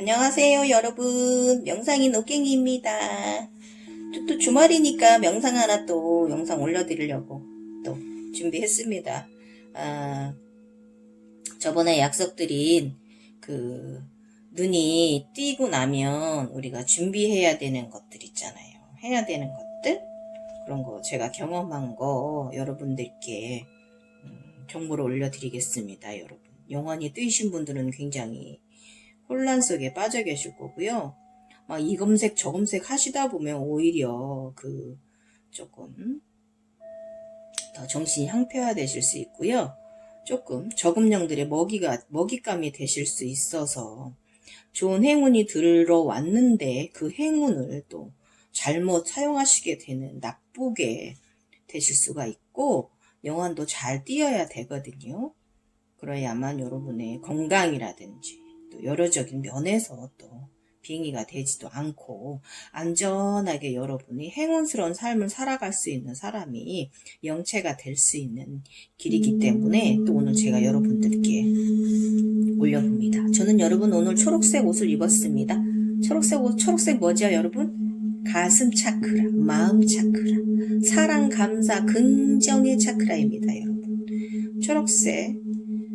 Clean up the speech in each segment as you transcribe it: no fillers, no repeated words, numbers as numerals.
안녕하세요 여러분, 명상인 옥갱이입니다. 또 주말이니까 명상 하나 또 영상 올려드리려고 또 준비했습니다. 저번에 약속드린 그 눈이 뜨고 나면 우리가 준비해야 되는 것들 있잖아요. 해야 되는 것들, 그런 거 제가 경험한 거 여러분들께 정보를 올려드리겠습니다. 여러분, 영원히 뜨이신 분들은 굉장히 혼란 속에 빠져 계실 거고요. 막 이 검색 저 검색 하시다 보면 오히려 조금 더 정신이 항폐화되실 수 있고요. 조금 저금령들의 먹잇감이 되실 수 있어서 좋은 행운이 들어왔는데 그 행운을 또 잘못 사용하시게 되는 나쁘게 되실 수가 있고, 영환도 잘 띄어야 되거든요. 그래야만 여러분의 건강이라든지 또 여러적인 면에서 또 빙의가 되지도 않고 안전하게 여러분이 행운스러운 삶을 살아갈 수 있는 사람이 영체가 될 수 있는 길이기 때문에 또 오늘 제가 여러분들께 올려봅니다. 저는 여러분 오늘 초록색 옷을 입었습니다. 초록색 뭐죠 여러분? 가슴 차크라, 마음 차크라, 사랑, 감사, 긍정의 차크라입니다 여러분. 초록색,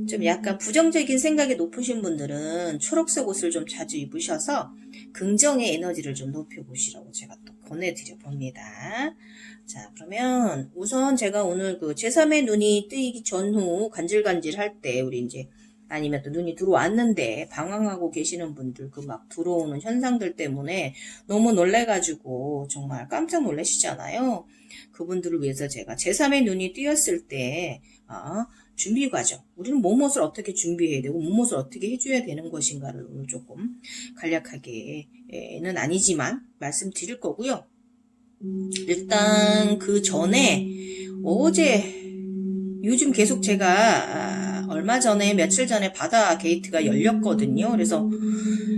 좀 약간 부정적인 생각이 높으신 분들은 초록색 옷을 좀 자주 입으셔서 긍정의 에너지를 좀 높여보시라고 제가 또 권해드려 봅니다. 자, 그러면 우선 제가 오늘 그 제3의 눈이 뜨이기 전후 간질간질 할 때 우리 이제 아니면 또 눈이 들어왔는데 방황하고 계시는 분들 그 막 들어오는 현상들 때문에 너무 놀래가지고 정말 깜짝 놀라시잖아요. 그분들을 위해서 제가 제3의 눈이 띄었을 때 준비 과정, 우리는 무엇을 어떻게 준비해야 되고 무엇을 어떻게 해줘야 되는 것인가를 오늘 조금 간략하게는 아니지만 말씀드릴 거고요. 일단 그 전에 어제 요즘 계속 제가 얼마 전에 며칠 전에 바다 게이트가 열렸거든요. 그래서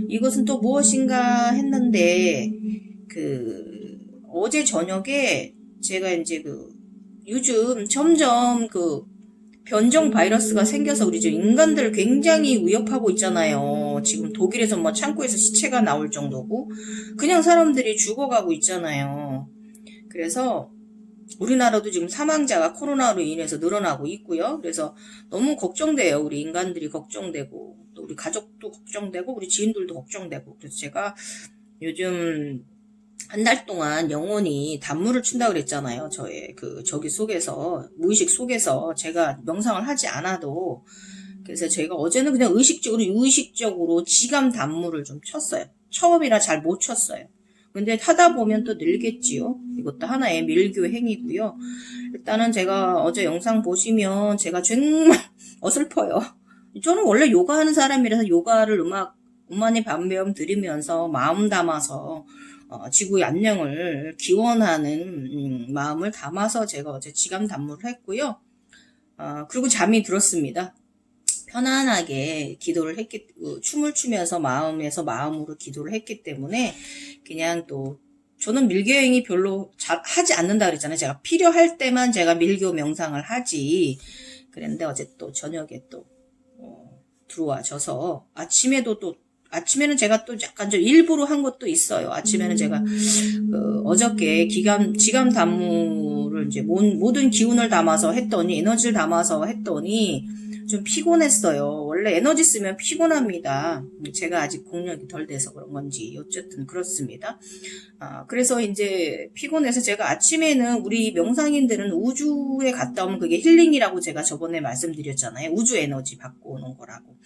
이것은 또 무엇인가 했는데 어제 저녁에 제가 이제 요즘 점점 변종 바이러스가 생겨서 우리 인간들을 굉장히 위협하고 있잖아요. 지금 독일에서 뭐 창고에서 시체가 나올 정도고 그냥 사람들이 죽어가고 있잖아요. 그래서 우리나라도 지금 사망자가 코로나로 인해서 늘어나고 있고요. 그래서 너무 걱정돼요. 우리 인간들이 걱정되고 또 우리 가족도 걱정되고 우리 지인들도 걱정되고. 그래서 제가 요즘 한 달 동안 영원히 단물을 춘다고 그랬잖아요. 저기 속에서, 무의식 속에서 제가 명상을 하지 않아도. 그래서 제가 어제는 그냥 의식적으로 지감 단물을 좀 쳤어요. 처음이라 잘 못 쳤어요. 근데 하다 보면 또 늘겠지요. 이것도 하나의 밀교 행위고요. 일단은 제가 어제 영상 보시면 제가 정말 어설퍼요. 저는 원래 요가하는 사람이라서 요가를 음만의 반배움 들으면서 마음 담아서 지구의 안녕을 기원하는 마음을 담아서 제가 어제 지감 단물을 했고요. 그리고 잠이 들었습니다. 편안하게 기도를 춤을 추면서 마음에서 마음으로 기도를 했기 때문에 그냥 또 저는 밀교 행위 별로 잘 하지 않는다 그랬잖아요. 제가 필요할 때만 제가 밀교 명상을 하지. 그랬는데 어제 또 저녁에 또 들어와져서 아침에는 제가 또 약간 좀 일부러 한 것도 있어요. 아침에는 제가 어저께 지감 단무를 이제 모든 기운을 담아서 했더니 에너지를 담아서 했더니 좀 피곤했어요. 원래 에너지 쓰면 피곤합니다. 제가 아직 공력이 덜 돼서 그런 건지 어쨌든 그렇습니다. 그래서 이제 피곤해서 제가 아침에는 우리 명상인들은 우주에 갔다 오면 그게 힐링이라고 제가 저번에 말씀드렸잖아요. 우주 에너지 받고 오는 거라고.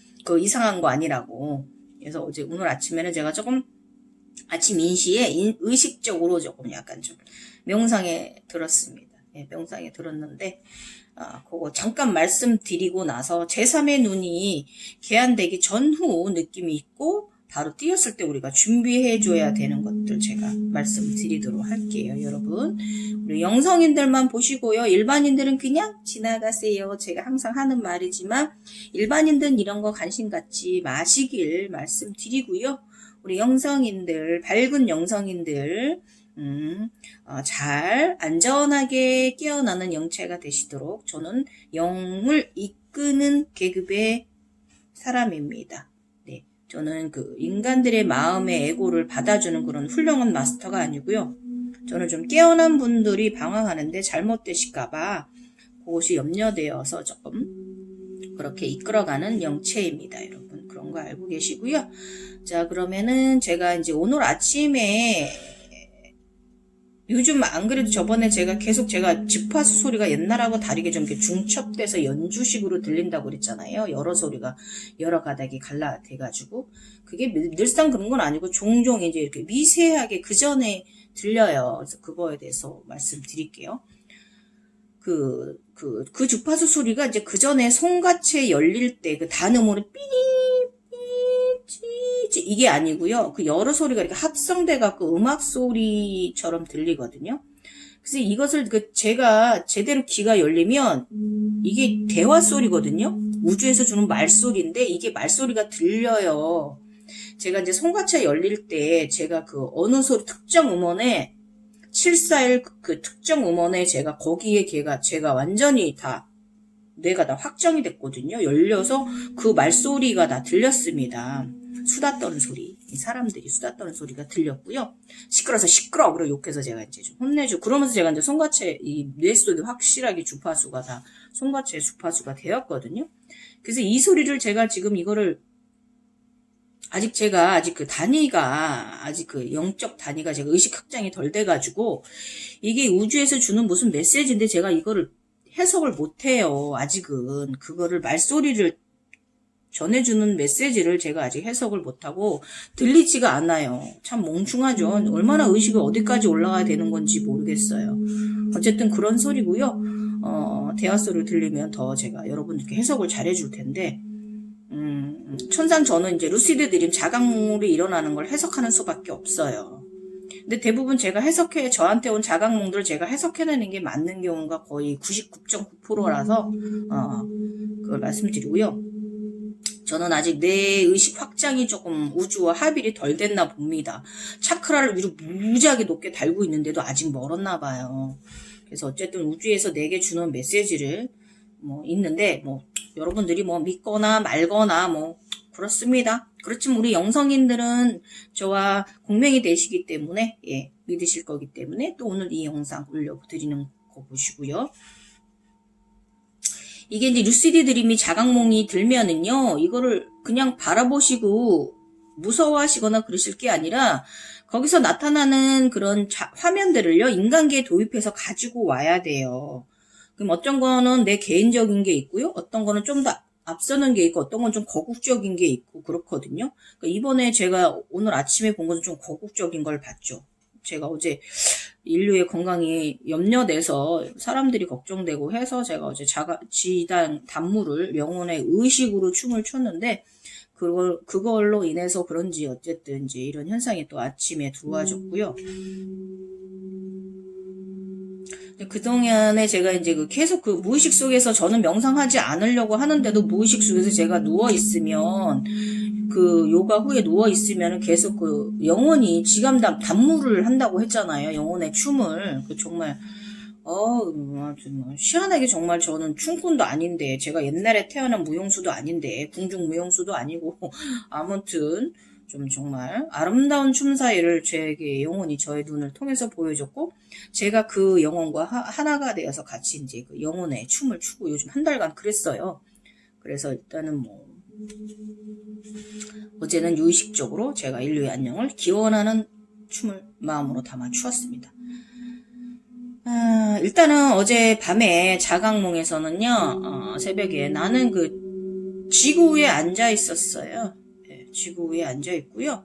이상한 거 아니라고. 그래서 오늘 아침에는 제가 조금 아침 인시에 의식적으로 조금 약간 좀 명상에 들었습니다. 예, 명상에 들었는데 그거 잠깐 말씀드리고 나서 제3의 눈이 개안되기 전후 느낌이 있고 바로 띄었을 때 우리가 준비해줘야 되는 것들 제가 말씀드리도록 할게요. 여러분, 우리 영성인들만 보시고요. 일반인들은 그냥 지나가세요. 제가 항상 하는 말이지만 일반인들은 이런 거 관심 갖지 마시길 말씀드리고요. 우리 영성인들, 밝은 영성인들 잘 안전하게 깨어나는 영체가 되시도록 저는 영을 이끄는 계급의 사람입니다. 네, 저는 그 인간들의 마음의 에고를 받아주는 그런 훌륭한 마스터가 아니고요. 저는 좀 깨어난 분들이 방황하는데 잘못되실까봐 그것이 염려되어서 조금 그렇게 이끌어가는 영체입니다. 여러분 그런 거 알고 계시고요. 자, 그러면은 제가 이제 오늘 아침에 요즘 안 그래도 저번에 제가 계속 주파수 소리가 옛날하고 다르게 좀 이렇게 중첩돼서 연주식으로 들린다고 그랬잖아요. 여러 소리가 여러 가닥이 갈라돼가지고 그게 늘상 그런 건 아니고 종종 이제 이렇게 미세하게 그 전에 들려요. 그래서 그거에 대해서 말씀드릴게요. 그 주파수 소리가 이제 그 전에 송가채 열릴 때 그 단음으로 삐 이게 아니고요. 그 여러 소리가 이렇게 합성돼 갖고 음악 소리처럼 들리거든요. 그래서 이것을 제가 제대로 귀가 열리면 이게 대화 소리거든요. 우주에서 주는 말소리인데 이게 말소리가 들려요. 제가 이제 송가채 열릴 때 제가 그 어느 소리 특정 음원에 741 그 특정 음원에 제가 거기에 제가 완전히 다 뇌가 다 확정이 됐거든요. 열려서 그 말소리가 다 들렸습니다. 수다 떠는 소리. 사람들이 수다 떠는 소리가 들렸고요. 시끄러워서 시끄러워. 그러고 욕해서 제가 이제 좀 혼내주고. 그러면서 제가 이제 송가채, 이 뇌 속에 확실하게 주파수가 다 송가채 주파수가 되었거든요. 그래서 이 소리를 제가 지금 이거를 아직 그 단위가, 아직 그 영적 단위가 제가 의식 확장이 덜 돼가지고, 이게 우주에서 주는 무슨 메시지인데 제가 이거를 해석을 못해요. 아직은. 그거를 말소리를 전해주는 메시지를 제가 아직 해석을 못하고 들리지가 않아요. 참 멍충하죠. 얼마나 의식이 어디까지 올라가야 되는 건지 모르겠어요. 어쨌든 그런 소리고요. 대화 소리를 들리면 더 제가 여러분들께 해석을 잘해줄 텐데, 천상 저는 이제 루시드 드림 자각몽이 일어나는 걸 해석하는 수밖에 없어요. 근데 대부분 제가 저한테 온 자각몽들을 제가 해석해내는 게 맞는 경우가 거의 99.9%라서, 그걸 말씀드리고요. 저는 아직 내 의식 확장이 조금 우주와 합일이 덜 됐나 봅니다. 차크라를 위로 무지하게 높게 달고 있는데도 아직 멀었나 봐요. 그래서 어쨌든 우주에서 내게 주는 메시지를 있는데 여러분들이 믿거나 말거나 그렇습니다. 그렇지만 우리 영성인들은 저와 공명이 되시기 때문에 믿으실 거기 때문에 또 오늘 이 영상 올려드리는 거 보시고요. 이게 이제 루시드 드림이 자각몽이 들면은요, 이거를 그냥 바라보시고 무서워하시거나 그러실 게 아니라 거기서 나타나는 그런 화면들을요, 인간계에 도입해서 가지고 와야 돼요. 그럼 어떤 거는 내 개인적인 게 있고요, 어떤 거는 좀 더 앞서는 게 있고, 어떤 건 좀 거국적인 게 있고 그렇거든요. 그러니까 이번에 제가 오늘 아침에 본 것은 좀 거국적인 걸 봤죠. 제가 어제 인류의 건강이 염려돼서 사람들이 걱정되고 해서 제가 어제 지단 단무를 영혼의 의식으로 춤을 췄는데 그걸로 인해서 그런지 어쨌든 이제 이런 현상이 또 아침에 들어와줬고요. 그동안에 제가 이제 계속 그 무의식 속에서 저는 명상하지 않으려고 하는데도 무의식 속에서 제가 누워있으면 그 요가 후에 누워있으면 계속 그 영혼이 단무를 한다고 했잖아요. 영혼의 춤을. 정말, 희한하게 정말 저는 춤꾼도 아닌데, 제가 옛날에 태어난 무용수도 아닌데, 궁중 무용수도 아니고, 아무튼, 좀 정말 아름다운 춤사위를 제게 영혼이 저의 눈을 통해서 보여줬고, 제가 그 영혼과 하나가 되어서 같이 이제 그 영혼의 춤을 추고 요즘 한 달간 그랬어요. 그래서 일단은 어제는 유의식적으로 제가 인류의 안녕을 기원하는 춤을 마음으로 담아 추었습니다. 일단은 어제 밤에 자각몽에서는요, 새벽에 나는 그 지구 위에 앉아 있었어요. 지구 위에 앉아 있고요.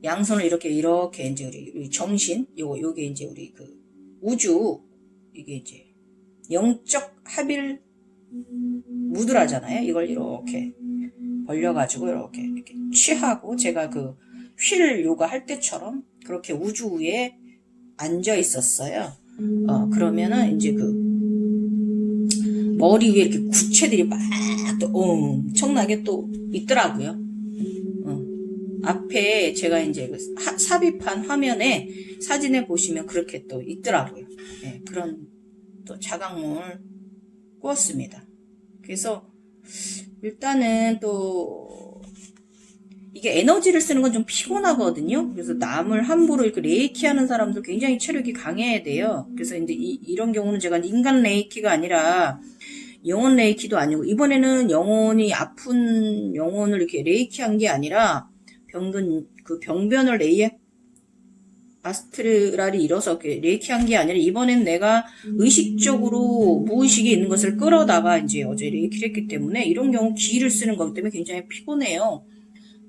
양손을 이렇게 이제 우리 정신, 요게 이제 우리 그 우주, 이게 이제 영적 합일 무드라잖아요. 이걸 이렇게 벌려가지고 이렇게 취하고 제가 그 휠 요가 할 때처럼 그렇게 우주 위에 앉아 있었어요. 그러면은 이제 그 머리 위에 이렇게 구체들이 막 또 엄청나게 또 있더라고요. 앞에 제가 이제 삽입한 화면에 사진에 보시면 그렇게 또 있더라고요. 그런 또 자각몽을 꾸었습니다. 그래서 일단은 또 이게 에너지를 쓰는 건 좀 피곤하거든요. 그래서 남을 함부로 이렇게 레이키 하는 사람들 굉장히 체력이 강해야 돼요. 그래서 이제 이런 경우는 제가 인간 레이키가 아니라 영혼 레이키도 아니고, 이번에는 영혼이 아픈 영혼을 이렇게 레이키 한 게 아니라 병변을 아스트랄이 일어서 레이키 한 게 아니라, 이번엔 내가 의식적으로 무의식에 있는 것을 끌어다가 이제 어제 레이키를 했기 때문에 이런 경우 기를 쓰는 거기 때문에 굉장히 피곤해요.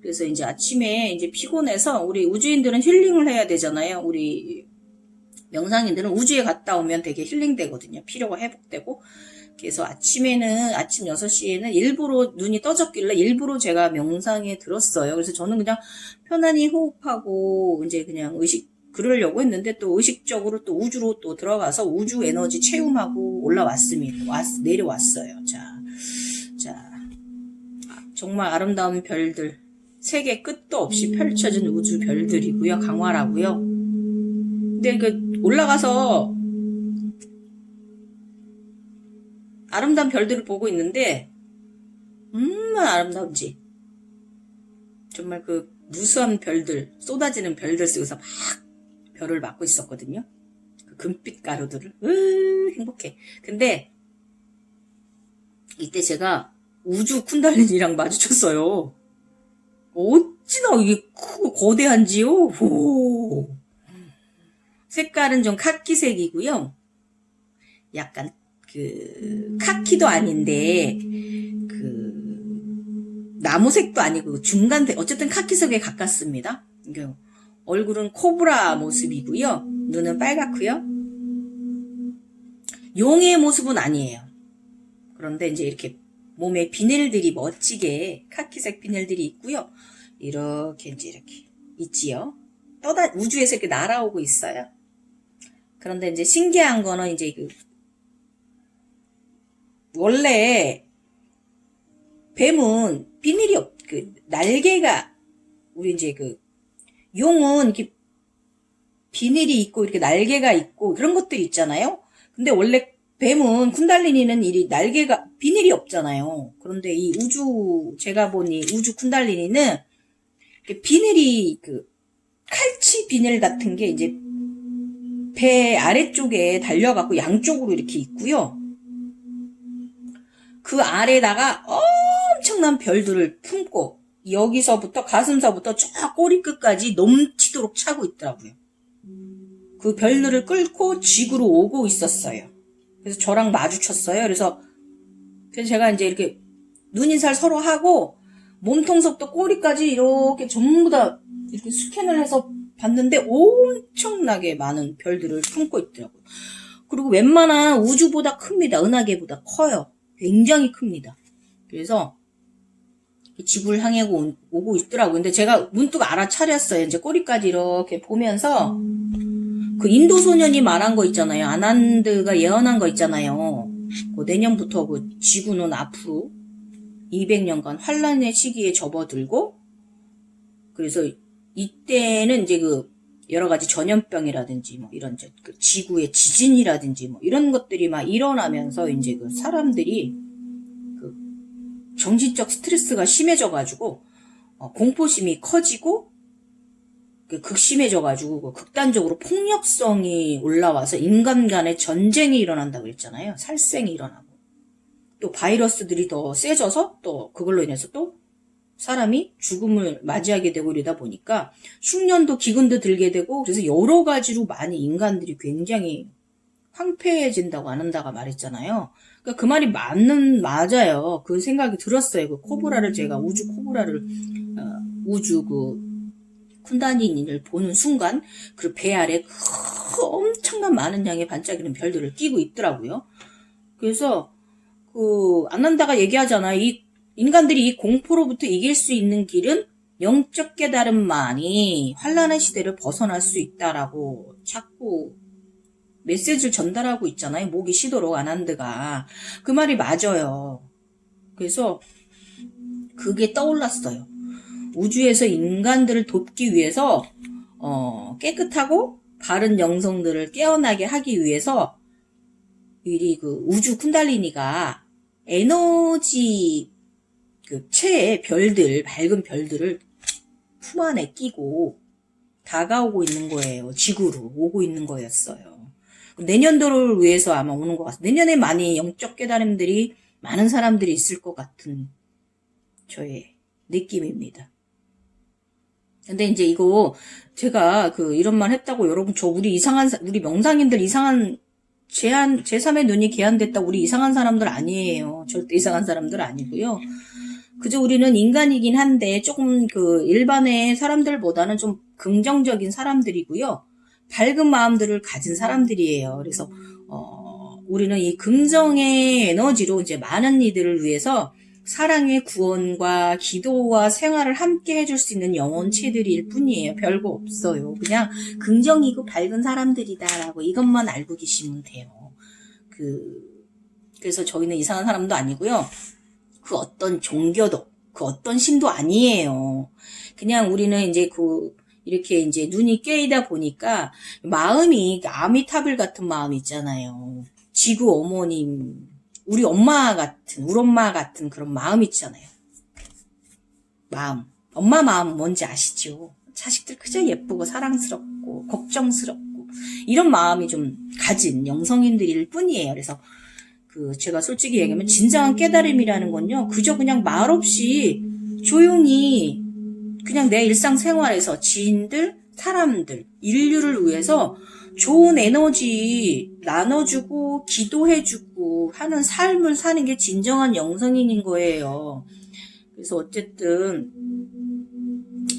그래서 이제 아침에 이제 피곤해서, 우리 우주인들은 힐링을 해야 되잖아요. 우리 명상인들은 우주에 갔다 오면 되게 힐링되거든요. 피로가 회복되고. 그래서 아침에는, 아침 6시에는 일부러 눈이 떠졌길래 일부러 제가 명상에 들었어요. 그래서 저는 그냥 편안히 호흡하고 이제 그냥 그러려고 했는데, 또 의식적으로 또 우주로 또 들어가서 우주 에너지 체험하고 올라왔습니다. 내려왔어요. 자, 정말 아름다운 별들. 세계 끝도 없이 펼쳐진 우주 별들이고요. 강화라고요. 근데 올라가서 아름다운 별들을 보고 있는데, 아름다운지. 정말 무수한 별들, 쏟아지는 별들 속에서 막 별을 맞고 있었거든요. 금빛 가루들을. 행복해. 근데 이때 제가 우주 쿤달린이랑 마주쳤어요. 어찌나 이게 크고 거대한지요? 오. 색깔은 좀 카키색이고요. 약간 카키도 아닌데 나무색도 아니고 중간색, 어쨌든 카키색에 가깝습니다. 얼굴은 코브라 모습이고요. 눈은 빨갛고요. 용의 모습은 아니에요. 그런데 이제 이렇게 몸에 비늘들이 멋지게 카키색 비늘들이 있고요. 이렇게 있지요. 우주에서 이렇게 날아오고 있어요. 그런데 이제 신기한 거는 이제 원래 뱀은 비늘이 날개가, 우리 이제 용은 이렇게 비늘이 있고 이렇게 날개가 있고 그런 것들이 있잖아요. 근데 원래 뱀은, 쿤달리니는 비늘이 없잖아요. 그런데 제가 본 이 우주 쿤달리니는 비늘이 칼치 비늘 같은 게 이제 배 아래쪽에 달려갖고 양쪽으로 이렇게 있고요. 그 아래다가 엄청난 별들을 품고 여기서부터 가슴서부터 쫙 꼬리 끝까지 넘치도록 차고 있더라고요. 그 별들을 끌고 지구로 오고 있었어요. 그래서 저랑 마주쳤어요. 그래서 제가 이제 이렇게 눈인사를 서로 하고 몸통서부터 꼬리까지 이렇게 전부 다 이렇게 스캔을 해서 봤는데 엄청나게 많은 별들을 품고 있더라고요. 그리고 웬만한 우주보다 큽니다. 은하계보다 커요. 굉장히 큽니다. 그래서 지구를 향해 오고 있더라고요. 근데 제가 문득 알아차렸어요. 이제 꼬리까지 이렇게 보면서 인도 소년이 말한 거 있잖아요. 아난드가 예언한 거 있잖아요. 내년부터 지구는 앞으로 200년간 환란의 시기에 접어들고, 그래서 이때는 이제 여러 가지 전염병이라든지 이런 지구의 지진이라든지 이런 것들이 막 일어나면서 이제 사람들이 정신적 스트레스가 심해져가지고 공포심이 커지고 극심해져가지고 극단적으로 폭력성이 올라와서 인간 간의 전쟁이 일어난다고 했잖아요. 살생이 일어나고 또 바이러스들이 더 세져서 또 그걸로 인해서 또 사람이 죽음을 맞이하게 되고 이러다 보니까 흉년도 기근도 들게 되고, 그래서 여러 가지로 많이 인간들이 굉장히 황폐해진다고 아난다가 말했잖아요. 그러니까 그 말이 맞아요. 그 생각이 들었어요. 코브라를 제가 우주 쿤다니니를 보는 순간 그 배 아래 엄청난 많은 양의 반짝이는 별들을 끼고 있더라고요. 그래서 아난다가 얘기하잖아요. 인간들이 이 공포로부터 이길 수 있는 길은 영적 깨달음만이 환란의 시대를 벗어날 수 있다라고 자꾸 메시지를 전달하고 있잖아요. 모기 시도록 아난드가. 그 말이 맞아요. 그래서 그게 떠올랐어요. 우주에서 인간들을 돕기 위해서 깨끗하고 바른 영성들을 깨어나게 하기 위해서 이 우주 쿤달리니가 에너지 체의 별들, 밝은 별들을 품 안에 끼고 다가오고 있는 거예요. 지구로 오고 있는 거였어요. 내년도를 위해서 아마 오는 것 같아요. 내년에 많이 영적 깨달음들이 많은 사람들이 있을 것 같은 저의 느낌입니다. 근데 이제 이거 제가 이런 말 했다고 여러분 우리 명상인들 이상한 제3의 눈이 개한됐다고 우리 이상한 사람들 아니에요. 절대 이상한 사람들 아니고요. 그저 우리는 인간이긴 한데 조금 일반의 사람들보다는 좀 긍정적인 사람들이고요. 밝은 마음들을 가진 사람들이에요. 그래서 우리는 이 긍정의 에너지로 이제 많은 이들을 위해서 사랑의 구원과 기도와 생활을 함께 해줄 수 있는 영혼체들일 뿐이에요. 별거 없어요. 그냥 긍정이고 밝은 사람들이다라고 이것만 알고 계시면 돼요. 그래서 저희는 이상한 사람도 아니고요. 그 어떤 종교도, 그 어떤 신도 아니에요. 그냥 우리는 이제 이렇게 이제 눈이 깨이다 보니까 마음이 아미타불 같은 마음 있잖아요. 지구 어머님, 우리 엄마 같은 그런 마음 있잖아요. 마음. 엄마 마음 뭔지 아시죠? 자식들 그저 예쁘고 사랑스럽고 걱정스럽고 이런 마음이 좀 가진 영성인들일 뿐이에요. 그래서 제가 솔직히 얘기하면 진정한 깨달음이라는 건요. 그저 그냥 말없이 조용히 그냥 내 일상생활에서 지인들, 사람들, 인류를 위해서 좋은 에너지 나눠주고 기도해주고 하는 삶을 사는 게 진정한 영성인인 거예요. 그래서 어쨌든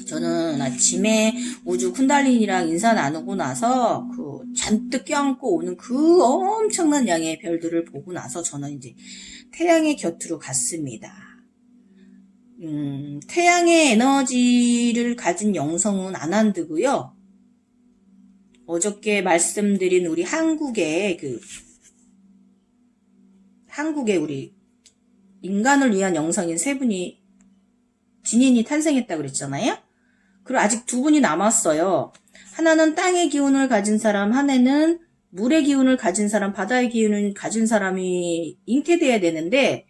저는 아침에 우주 쿤달린이랑 인사 나누고 나서 잔뜩 껴안고 오는 엄청난 양의 별들을 보고 나서 저는 이제 태양의 곁으로 갔습니다. 태양의 에너지를 가진 영성은 아난드고요. 어저께 말씀드린 우리 한국의 우리 인간을 위한 영성인 세 분이 진인이 탄생했다 그랬잖아요. 그리고 아직 두 분이 남았어요. 하나는 땅의 기운을 가진 사람, 하나는 물의 기운을 가진 사람, 바다의 기운을 가진 사람이 잉태돼야 되는데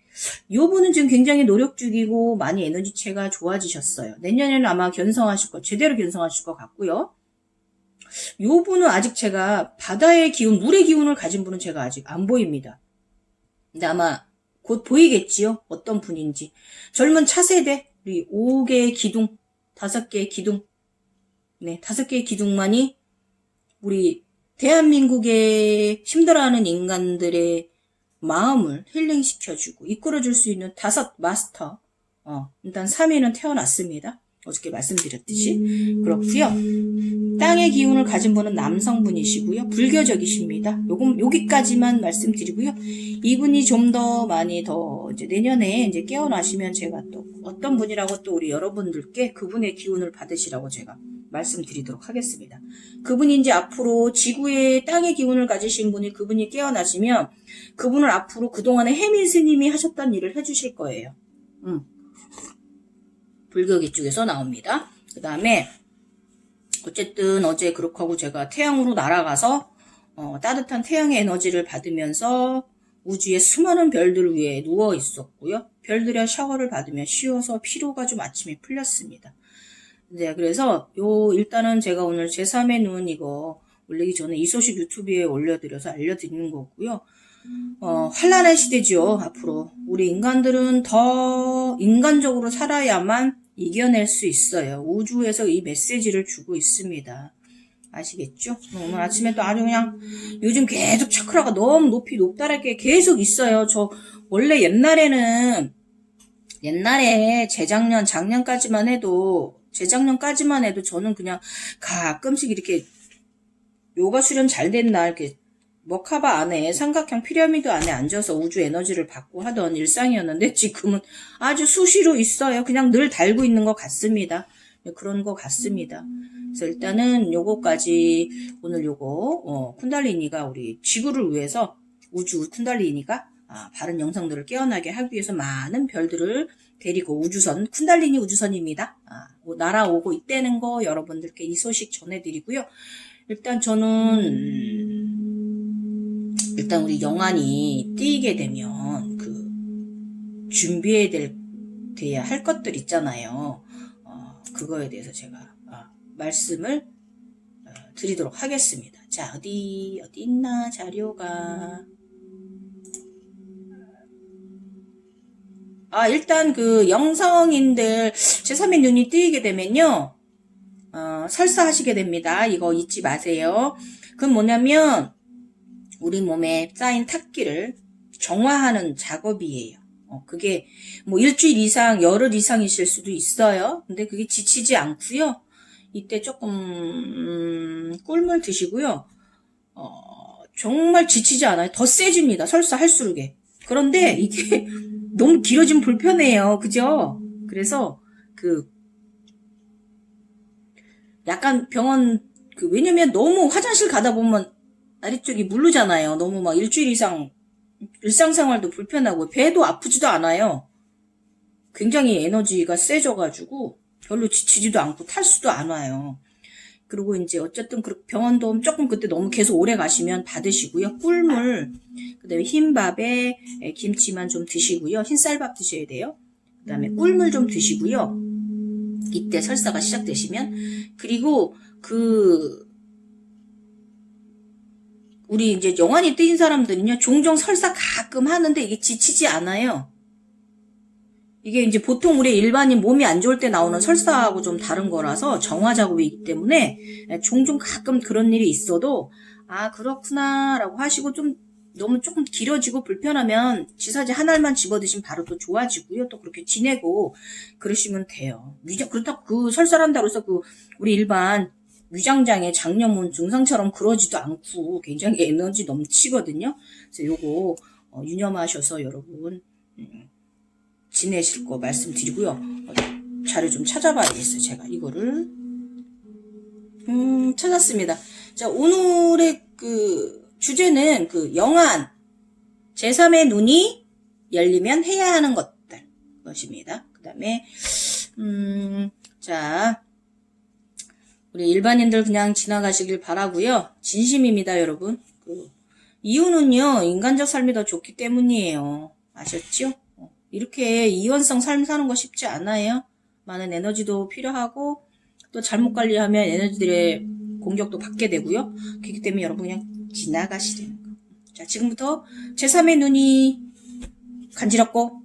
요 분은 지금 굉장히 노력 중이고 많이 에너지체가 좋아지셨어요. 내년에는 아마 제대로 견성하실 것 같고요. 요 분은 아직 제가 바다의 기운, 물의 기운을 가진 분은 제가 아직 안 보입니다. 근데 아마 곧 보이겠지요? 어떤 분인지. 젊은 차세대, 우리 5개의 기둥, 5개의 기둥, 네, 5개의 기둥만이 우리 대한민국의 힘들어하는 인간들의 마음을 힐링시켜주고 이끌어줄 수 있는 5 마스터, 일단 3위는 태어났습니다. 어저께 말씀드렸듯이. 그렇고요. 땅의 기운을 가진 분은 남성분이시고요. 불교적이십니다. 여기까지만 말씀드리고요. 이분이 좀 더 많이 이제 내년에 이제 깨어나시면 제가 또 어떤 분이라고 또 우리 여러분들께 그분의 기운을 받으시라고 제가 말씀드리도록 하겠습니다. 그분이 이제 앞으로 지구의 땅의 기운을 가지신 분이 그분이 깨어나시면 그분을 앞으로 그동안에 해민 스님이 하셨던 일을 해주실 거예요. 불교계 쪽에서 나옵니다. 그 다음에 어쨌든 어제 그렇게 하고 제가 태양으로 날아가서 따뜻한 태양의 에너지를 받으면서 우주의 수많은 별들 위에 누워 있었고요. 별들의 샤워를 받으며 쉬어서 피로가 좀 아침에 풀렸습니다. 네, 그래서 일단은 제가 오늘 제3의 눈 이거 올리기 전에 이 소식 유튜브에 올려드려서 알려드리는 거고요. 환란의 시대죠. 앞으로 우리 인간들은 더 인간적으로 살아야만 이겨낼 수 있어요. 우주에서 이 메시지를 주고 있습니다. 아시겠죠? 오늘 아침에 또 아주 그냥 요즘 계속 차크라가 너무 높이 높다랗게 계속 있어요. 저 원래 옛날에 작년까지만 해도 저는 그냥 가끔씩 이렇게 요가 수련 잘 된 날 이렇게 머카바 안에 삼각형 피라미드 안에 앉아서 우주 에너지를 받고 하던 일상이었는데 지금은 아주 수시로 있어요. 그냥 늘 달고 있는 것 같습니다. 그런 것 같습니다. 그래서 일단은 요거까지 오늘 쿤달리니가 우리 지구를 위해서 우주 쿤달리니가 바른 영상들을 깨어나게 하기 위해서 많은 별들을 데리고 쿤달리니 우주선입니다. 날아오고 있다는 거 여러분들께 이 소식 전해드리고요. 일단 우리 영안이 띄게 되면 준비해야 할 것들 있잖아요. 그거에 대해서 제가 말씀을 드리도록 하겠습니다. 자, 어디 있나 자료가. 일단 그 영성인들 제3의 눈이 뜨이게 되면요, 설사하시게 됩니다. 이거 잊지 마세요. 그건 뭐냐면 우리 몸에 쌓인 탁기를 정화하는 작업이에요. 그게 뭐 일주일 이상, 열흘 이상이실 수도 있어요. 근데 그게 지치지 않고요. 이때 조금 꿀물 드시고요. 정말 지치지 않아요. 더 세집니다. 설사할수록에. 그런데 이게 너무 길어지면 불편해요. 그죠? 그래서 약간 병원 왜냐면 너무 화장실 가다 보면 아래쪽이 물르잖아요. 너무 막 일주일 이상 일상생활도 불편하고 배도 아프지도 않아요. 굉장히 에너지가 세져가지고 별로 지치지도 않고 탈수도 안 와요. 그리고 이제 어쨌든 병원도 조금 그때 너무 계속 오래 가시면 받으시고요. 꿀물, 그 다음에 흰밥에 김치만 좀 드시고요. 흰쌀밥 드셔야 돼요. 그 다음에 꿀물 좀 드시고요. 이때 설사가 시작되시면. 그리고 우리 이제 영환이 뜨인 사람들은요, 종종 설사 가끔 하는데 이게 지치지 않아요. 이게 이제 보통 우리 일반인 몸이 안 좋을 때 나오는 설사하고 좀 다른 거라서 정화 작업이기 때문에 종종 가끔 그런 일이 있어도 그렇구나 라고 하시고, 너무 조금 길어지고 불편하면 지사제 한 알만 집어드시면 바로 또 좋아지고요. 또 그렇게 지내고 그러시면 돼요. 그렇다고 설사한다고 해서 우리 일반 위장장애, 장염은 증상처럼 그러지도 않고 굉장히 에너지 넘치거든요. 그래서 요거 유념하셔서 여러분 지내실 거 말씀드리고요. 자료 좀 찾아봐야겠어요. 제가 이거를 찾았습니다. 자, 오늘의 주제는 영안, 제3의 눈이 열리면 해야 하는 것입니다. 그 다음에 자, 우리 일반인들 그냥 지나가시길 바라고요. 진심입니다, 여러분. 이유는요, 인간적 삶이 더 좋기 때문이에요. 아셨죠? 이렇게 이원성 삶 사는 거 쉽지 않아요. 많은 에너지도 필요하고 또 잘못 관리하면 에너지들의 공격도 받게 되고요. 그렇기 때문에 여러분 그냥 지나가시라는 거. 자, 지금부터 제3의 눈이 간지럽고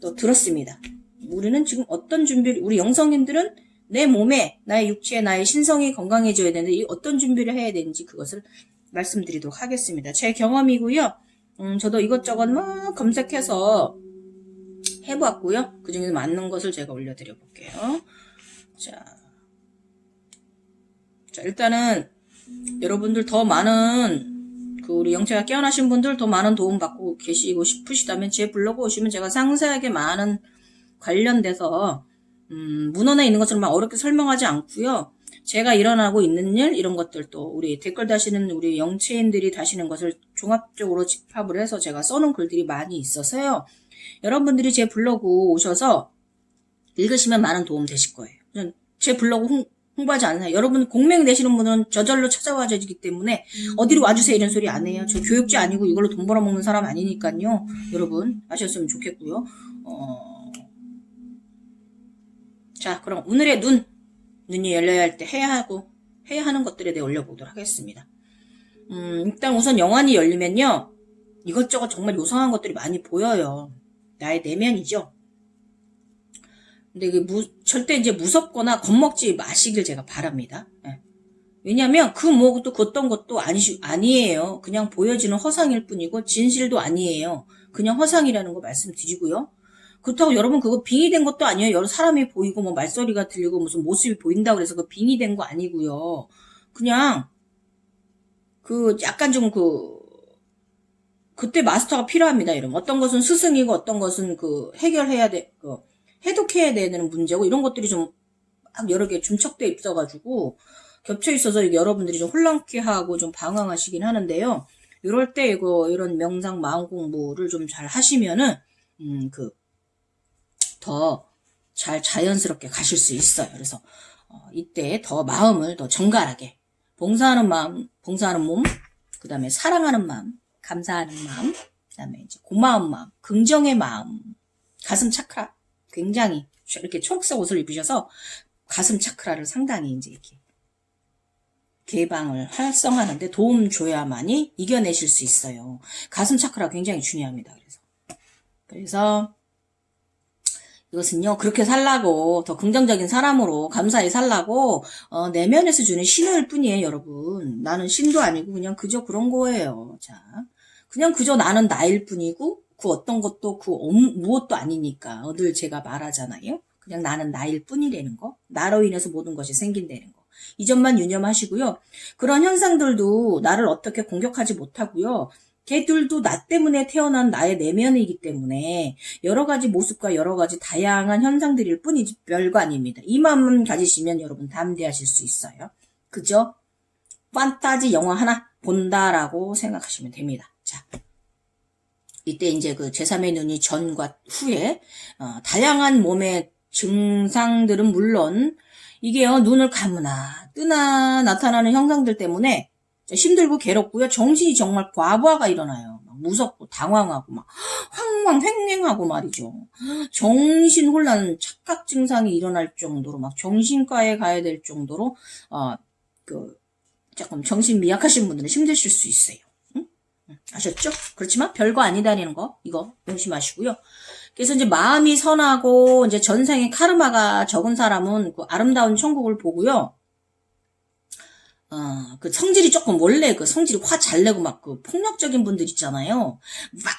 또 들었습니다. 우리는 지금 어떤 준비를, 우리 영성인들은 내 몸에, 나의 육체에, 나의 신성이 건강해져야 되는데 이 어떤 준비를 해야 되는지 그것을 말씀드리도록 하겠습니다. 제 경험이고요. 저도 이것저것 막 검색해서 해봤고요. 그 중에서 맞는 것을 제가 올려드려 볼게요. 자, 일단은 여러분들 더 많은 우리 영체가 깨어나신 분들 더 많은 도움 받고 계시고 싶으시다면 제 블로그 오시면 제가 상세하게 많은 관련돼서 문헌에 있는 것처럼 막 어렵게 설명하지 않고요. 제가 일어나고 있는 일 이런 것들도 우리 댓글 다시는 우리 영체인들이 다시는 것을 종합적으로 집합을 해서 제가 써놓은 글들이 많이 있어서요. 여러분들이 제 블로그 오셔서 읽으시면 많은 도움 되실 거예요. 제 블로그 홍보하지 않아요. 여러분 공명 되시는 분은 저절로 찾아와주기 때문에 어디로 와주세요 이런 소리 안 해요. 저 교육자 아니고 이걸로 돈 벌어먹는 사람 아니니까요. 여러분 아셨으면 좋겠고요. 자, 그럼 오늘의 눈이 열려야 할 때 해야 하는 것들에 대해 올려보도록 하겠습니다. 일단 우선 영안이 열리면요. 이것저것 정말 요상한 것들이 많이 보여요. 나의 내면이죠. 근데 절대 이제 무섭거나 겁먹지 마시길 제가 바랍니다. 예. 왜냐면 뭐도 어떤 것도 아니에요. 그냥 보여지는 허상일 뿐이고 진실도 아니에요. 그냥 허상이라는 거 말씀드리고요. 그렇다고 여러분 그거 빙의된 것도 아니에요. 여러 사람이 보이고 뭐 말소리가 들리고 무슨 모습이 보인다고 해서 그 빙의된 거 아니고요. 그냥 약간 좀 그때 마스터가 필요합니다. 이런 어떤 것은 스승이고 어떤 것은 해결해야 해독해야 되는 문제고 이런 것들이 좀 여러 개 중첩돼 있어가지고 겹쳐 있어서 여러분들이 좀 혼란케 하고 좀 방황하시긴 하는데요. 이럴 때 이런 명상 마음 공부를 좀 잘 하시면은 더 잘 자연스럽게 가실 수 있어요. 그래서 이때 더 마음을 더 정갈하게 봉사하는 마음, 봉사하는 몸, 그 다음에 사랑하는 마음, 감사하는 마음, 그 다음에 이제 고마운 마음, 긍정의 마음, 가슴 차크라 굉장히 이렇게 초록색 옷을 입으셔서 가슴 차크라를 상당히 이제 이렇게 개방을 활성화하는데 도움 줘야만이 이겨내실 수 있어요. 가슴 차크라 굉장히 중요합니다. 그래서 이것은요, 그렇게 살라고, 더 긍정적인 사람으로 감사히 살라고, 내면에서 주는 신호일 뿐이에요, 여러분. 나는 신도 아니고, 그냥 그저 그런 거예요. 자, 그냥 그저 나는 나일 뿐이고, 그 어떤 것도, 무엇도 아니니까. 늘 제가 말하잖아요. 그냥 나는 나일 뿐이라는 거. 나로 인해서 모든 것이 생긴다는 거. 이 점만 유념하시고요. 그런 현상들도 나를 어떻게 공격하지 못하고요. 걔들도 나 때문에 태어난 나의 내면이기 때문에 여러 가지 모습과 여러 가지 다양한 현상들일 뿐이지 별거 아닙니다. 이 마음만 가지시면 여러분 담대하실 수 있어요. 그죠? 판타지 영화 하나 본다라고 생각하시면 됩니다. 자, 이때 이제 그 제3의 눈이 전과 후에 다양한 몸의 증상들은 물론 이게요, 눈을 감으나 뜨나 나타나는 현상들 때문에 힘들고 괴롭고요. 정신이 정말 과부하가 일어나요. 막 무섭고 당황하고 막 횡행하고 말이죠. 정신혼란, 착각 증상이 일어날 정도로 막 정신과에 가야 될 정도로 조금 정신 미약하신 분들은 힘드실 수 있어요. 응? 아셨죠? 그렇지만 별거 아니다라는 거 이거 명심하시고요. 그래서 이제 마음이 선하고 이제 전생에 카르마가 적은 사람은 그 아름다운 천국을 보고요. 그 성질이 조금 원래 그 성질이 화 잘 내고 막 그 폭력적인 분들 있잖아요. 막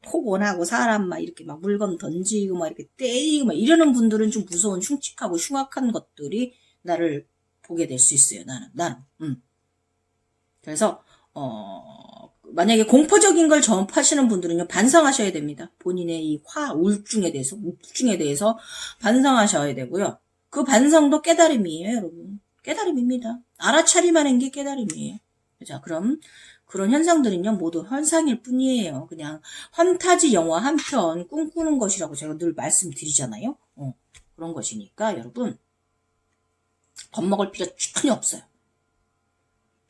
폭언하고 사람 막 이렇게 막 물건 던지고 막 이렇게 때리고 막 이러는 분들은 좀 무서운 흉측하고 흉악한 것들이 나를 보게 될 수 있어요. 나는. 그래서 만약에 공포적인 걸 접하시는 분들은요, 반성하셔야 됩니다. 본인의 이 우울증에 대해서 반성하셔야 되고요. 그 반성도 깨달음이에요, 여러분. 깨달음입니다. 알아차림하는 게 깨달음이에요. 자, 그럼 그런 현상들은요, 모두 현상일 뿐이에요. 그냥 판타지 영화 한 편 꿈꾸는 것이라고 제가 늘 말씀드리잖아요. 그런 것이니까 여러분 겁먹을 필요 전혀 없어요.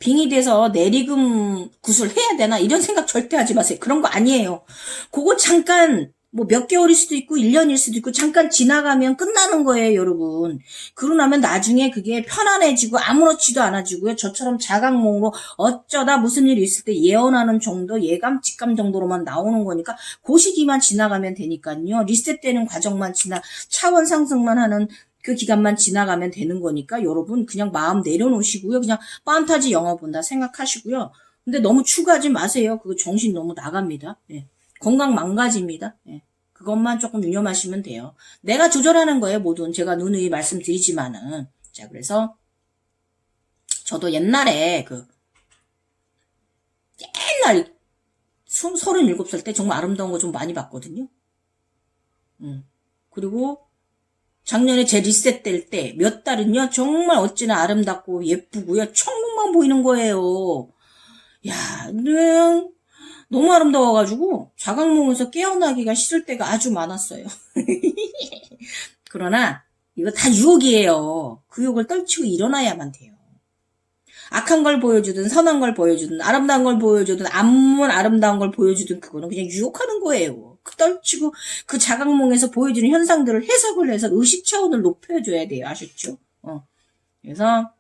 빙이 돼서 내리금 구슬해야 되나 이런 생각 절대 하지 마세요. 그런 거 아니에요. 그거 잠깐 뭐 몇 개월일 수도 있고 1년일 수도 있고 잠깐 지나가면 끝나는 거예요, 여러분. 그러고 나면 나중에 그게 편안해지고 아무렇지도 않아지고요. 저처럼 자각몽으로 어쩌다 무슨 일이 있을 때 예언하는 정도, 예감, 직감 정도로만 나오는 거니까 그 시기만 지나가면 되니까요. 리셋되는 과정만 차원 상승만 하는 그 기간만 지나가면 되는 거니까 여러분 그냥 마음 내려놓으시고요. 그냥 판타지 영화 본다 생각하시고요. 근데 너무 추가하지 마세요. 그거 정신 너무 나갑니다. 예. 건강 망가집니다. 예. 그것만 조금 유념하시면 돼요. 내가 조절하는 거예요, 모든. 제가 누누이 말씀드리지만은. 자, 그래서 저도 옛날에 옛날 37살 때 정말 아름다운 거 좀 많이 봤거든요. 그리고 작년에 제 리셋 될 때 몇 달은요, 정말 어찌나 아름답고 예쁘고요. 천국만 보이는 거예요. 야, 그냥 너무 아름다워가지고 자각몽에서 깨어나기가 싫을 때가 아주 많았어요. 그러나 이거 다 유혹이에요. 그 유혹을 떨치고 일어나야만 돼요. 악한 걸 보여주든 선한 걸 보여주든 아름다운 걸 보여주든 아름다운 걸 보여주든 그거는 그냥 유혹하는 거예요. 떨치고 그 자각몽에서 보여주는 현상들을 해석을 해서 의식 차원을 높여줘야 돼요. 아셨죠? 그래서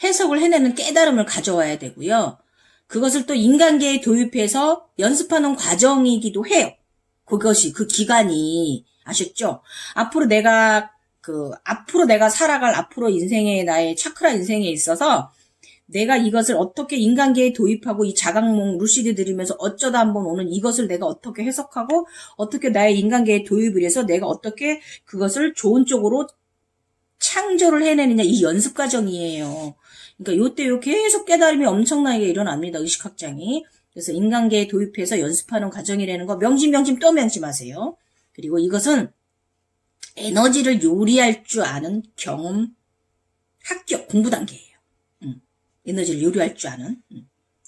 해석을 해내는 깨달음을 가져와야 되고요. 그것을 또 인간계에 도입해서 연습하는 과정이기도 해요. 그것이 그 기간이 아셨죠? 앞으로 내가 살아갈 앞으로 인생의 나의 차크라 인생에 있어서 내가 이것을 어떻게 인간계에 도입하고 이 자각몽 루시드 들으면서 어쩌다 한번 오는 이것을 내가 어떻게 해석하고 어떻게 나의 인간계에 도입을 해서 내가 어떻게 그것을 좋은 쪽으로 창조를 해내느냐 이 연습 과정이에요. 그러니까 요때 계속 깨달음이 엄청나게 일어납니다. 의식학장이. 그래서 인간계에 도입해서 연습하는 과정이라는 거 명심 또 명심하세요. 그리고 이것은 에너지를 요리할 줄 아는 경험 합격 공부 단계예요. 에너지를 요리할 줄 아는.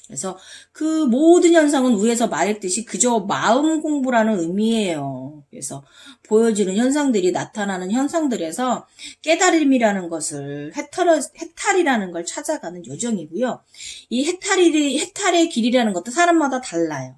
그래서 그 모든 현상은 위에서 말했듯이 그저 마음 공부라는 의미예요. 그래서 보여지는 현상들이 나타나는 현상들에서 깨달음이라는 것을 해탈이라는 걸 찾아가는 여정이고요. 이 해탈의 길이라는 것도 사람마다 달라요.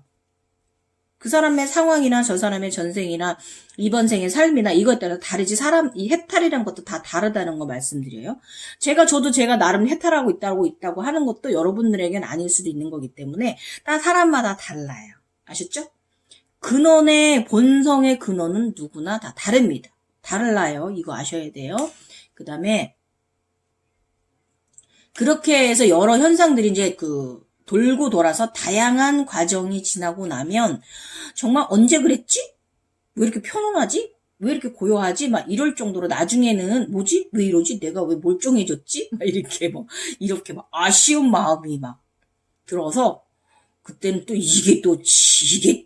그 사람의 상황이나 저 사람의 전생이나 이번 생의 삶이나 이거에 따라 다르지. 이 해탈이라는 것도 다 다르다는 거 말씀드려요. 저도 제가 나름 해탈하고 있다고 하는 것도 여러분들에게는 아닐 수도 있는 거기 때문에 다 사람마다 달라요. 아셨죠? 근원의 본성의 근원은 누구나 다 다릅니다. 달라요. 이거 아셔야 돼요. 그 다음에 그렇게 해서 여러 현상들이 이제 돌고 돌아서 다양한 과정이 지나고 나면 정말 언제 그랬지? 왜 이렇게 편안하지? 왜 이렇게 고요하지? 막 이럴 정도로 나중에는 뭐지? 왜 이러지? 내가 왜 멀쩡해졌지? 막 이렇게 막 아쉬운 마음이 막 들어서 그때는 또 이게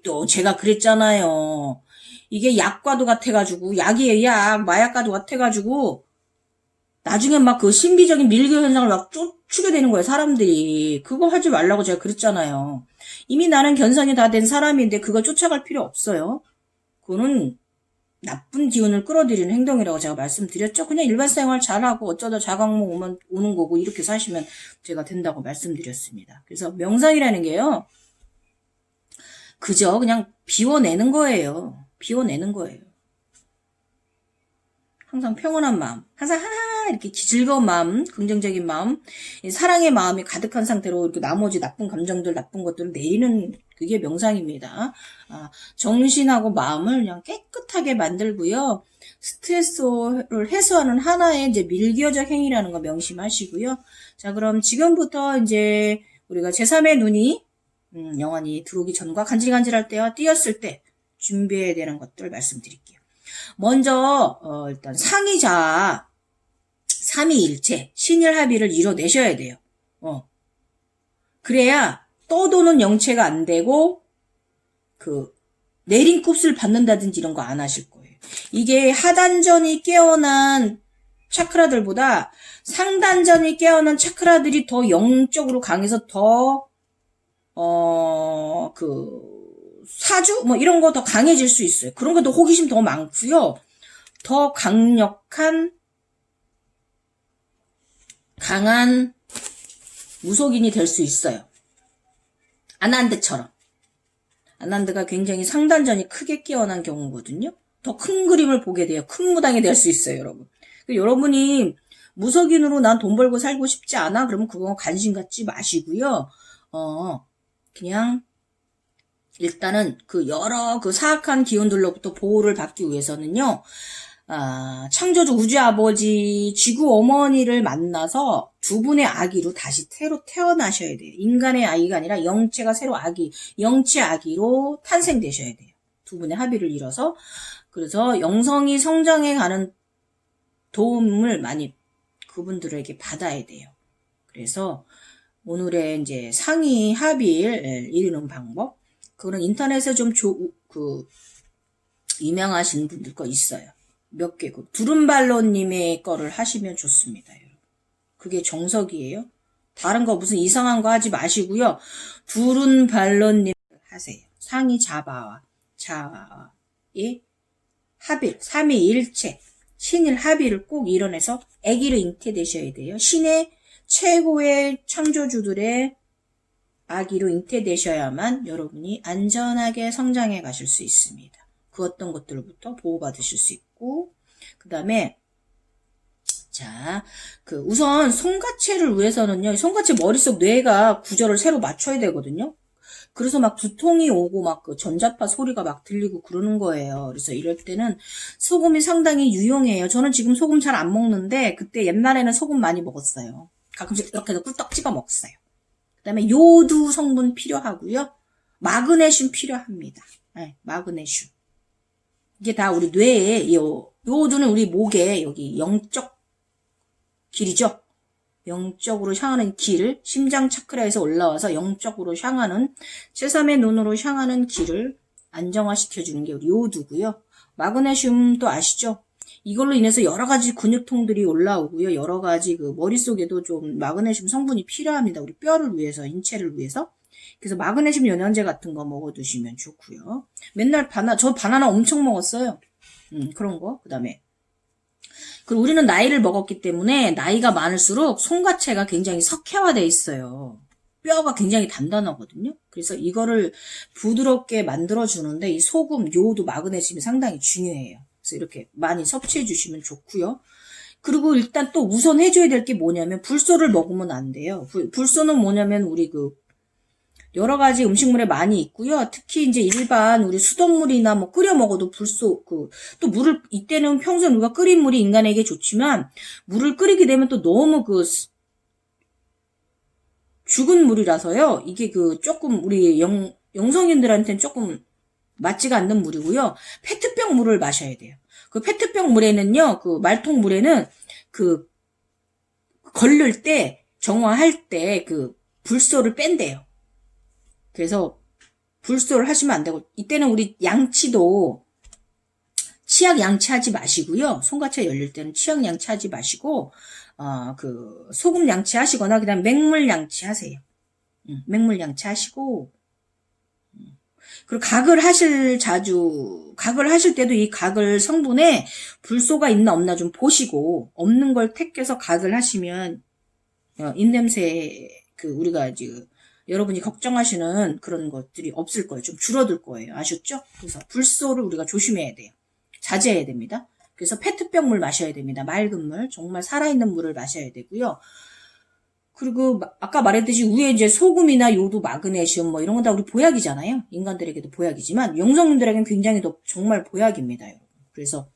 또 제가 그랬잖아요. 이게 약과도 같아가지고 약이에요. 약 마약과도 같아가지고 나중에 막 그 신비적인 밀교 현상을 막 쫓추게 되는 거예요, 사람들이. 그거 하지 말라고 제가 그랬잖아요. 이미 나는 견성이 다 된 사람인데 그거 쫓아갈 필요 없어요. 그거는 나쁜 기운을 끌어들이는 행동이라고 제가 말씀드렸죠. 그냥 일반 생활 잘하고 어쩌다 자각몽 오는 거고 이렇게 사시면 제가 된다고 말씀드렸습니다. 그래서 명상이라는 게요. 그저 그냥 비워내는 거예요. 비워내는 거예요. 항상 평온한 마음, 항상 이렇게 즐거운 마음, 긍정적인 마음, 사랑의 마음이 가득한 상태로 이렇게 나머지 나쁜 감정들, 나쁜 것들을 내리는 그게 명상입니다. 정신하고 마음을 그냥 깨끗하게 만들고요. 스트레스를 해소하는 하나의 이제 밀교적 행위라는 거 명심하시고요. 자, 그럼 지금부터 이제 우리가 제3의 눈이 영원히 들어오기 전과 간질간질할 때와 띄었을 때 준비해야 되는 것들 말씀드릴게요. 먼저 일단 상의자 삼위일체 신일합의를 이뤄내셔야 돼요. 그래야 떠도는 영체가 안 되고 내린 곱슬 받는다든지 이런 거 안 하실 거예요. 이게 하단전이 깨어난 차크라들보다 상단전이 깨어난 차크라들이 더 영적으로 강해서 더 사주 이런 거 더 강해질 수 있어요. 그런 것도 호기심 더 많고요. 더 강한 무속인이 될 수 있어요. 아난드처럼. 아난드가 굉장히 상단전이 크게 깨어난 경우거든요. 더 큰 그림을 보게 돼요. 큰 무당이 될 수 있어요, 여러분. 여러분이 무속인으로 난 돈 벌고 살고 싶지 않아? 그러면 그거 관심 갖지 마시고요. 그냥 일단은 여러 사악한 기운들로부터 보호를 받기 위해서는요. 창조주 우주 아버지 지구 어머니를 만나서 두 분의 아기로 다시 새로 태어나셔야 돼요. 인간의 아기가 아니라 영체가 새로 영체 아기로 탄생되셔야 돼요. 두 분의 합의를 이뤄서. 그래서 영성이 성장해 가는 도움을 많이 그분들에게 받아야 돼요. 그래서 오늘의 이제 상위 합의를 이루는 방법. 그거는 인터넷에 좀 유명하신 분들 거 있어요. 몇 개. 두른발로님의 거를 하시면 좋습니다. 그게 정석이에요. 다른 거 무슨 이상한 거 하지 마시고요. 두른발로님 하세요. 상위 자바와 자의 합의, 삼위일체, 신일 합의를 꼭 이뤄내서 아기로 잉태되셔야 돼요. 신의 최고의 창조주들의 아기로 잉태되셔야만 여러분이 안전하게 성장해 가실 수 있습니다. 그 어떤 것들부터 보호받으실 수 있고, 그 다음에 우선 손가체를 위해서는요, 손가체 머릿속 뇌가 구조를 새로 맞춰야 되거든요. 그래서 막 두통이 오고 막 전자파 소리가 막 들리고 그러는 거예요. 그래서 이럴 때는 소금이 상당히 유용해요. 저는 지금 소금 잘 안 먹는데 그때 옛날에는 소금 많이 먹었어요. 가끔씩 이렇게 해서 꿀떡 찍어 먹었어요. 그 다음에 요두 성분 필요하고요. 마그네슘 필요합니다. 네, 마그네슘. 이게 다 우리 뇌에, 요두는 우리 목에 여기 영적 길이죠. 영적으로 향하는 길, 심장 차크라에서 올라와서 영적으로 향하는, 제3의 눈으로 향하는 길을 안정화시켜주는 게 우리 요두고요. 마그네슘도 아시죠? 이걸로 인해서 여러 가지 근육통들이 올라오고요. 여러 가지 머릿속에도 좀 마그네슘 성분이 필요합니다. 우리 뼈를 위해서, 인체를 위해서. 그래서 마그네슘 영양제 같은 거 먹어두시면 좋고요. 맨날 저 바나나 엄청 먹었어요. 그런 거. 그 다음에. 그리고 우리는 나이를 먹었기 때문에 나이가 많을수록 손가체가 굉장히 석회화되어 있어요. 뼈가 굉장히 단단하거든요. 그래서 이거를 부드럽게 만들어주는데 이 소금, 요오드, 마그네슘이 상당히 중요해요. 그래서 이렇게 많이 섭취해 주시면 좋고요. 그리고 일단 또 우선 해줘야 될 게 뭐냐면 불소를 먹으면 안 돼요. 불소는 뭐냐면 우리 그 여러 가지 음식물에 많이 있고요. 특히 이제 일반 우리 수돗물이나 뭐 끓여 먹어도 불소 또 물을 이때는 평소에 우리가 끓인 물이 인간에게 좋지만 물을 끓이게 되면 또 너무 죽은 물이라서요. 이게 조금 우리 영성인들한테는 조금 맞지가 않는 물이고요. 페트병 물을 마셔야 돼요. 그 페트병 물에는요. 그 말통 물에는 걸릴 때 정화할 때 불소를 뺀대요. 그래서 불소를 하시면 안 되고 이때는 우리 양치도 치약 양치하지 마시고요. 손가락 열릴 때는 치약 양치하지 마시고 소금 양치하시거나 그다음 맹물 양치하세요. 맹물 양치하시고 그리고 각을 하실 때도 이 각을 성분에 불소가 있나 없나 좀 보시고 없는 걸 택해서 각을 하시면 입냄새 우리가 지금 여러분이 걱정하시는 그런 것들이 없을 거예요. 좀 줄어들 거예요. 아셨죠? 그래서 불소를 우리가 조심해야 돼요. 자제해야 됩니다. 그래서 페트병 물 마셔야 됩니다. 맑은 물, 정말 살아있는 물을 마셔야 되고요. 그리고 아까 말했듯이 위에 이제 소금이나 요도, 마그네슘 뭐 이런 건 다 우리 보약이잖아요. 인간들에게도 보약이지만 영성인들에게는 굉장히 더 정말 보약입니다. 여러분. 그래서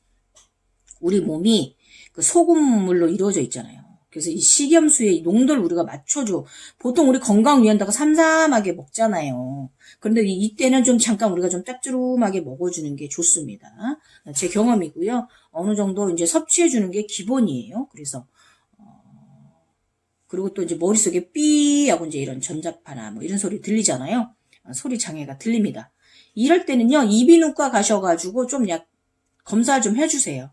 우리 몸이 소금물로 이루어져 있잖아요. 그래서 이 식염수의 농도를 우리가 맞춰줘. 보통 우리 건강위한다고 삼삼하게 먹잖아요. 그런데 이때는 좀 잠깐 우리가 좀 짭조름하게 먹어주는 게 좋습니다. 제 경험이고요. 어느 정도 이제 섭취해주는 게 기본이에요. 그래서 그리고 또 이제 머릿속에 삐 하고 이제 이런 전자파나 뭐 이런 소리 들리잖아요. 소리 장애가 들립니다. 이럴 때는요, 이비인후과 가셔가지고 좀 검사 좀 해주세요.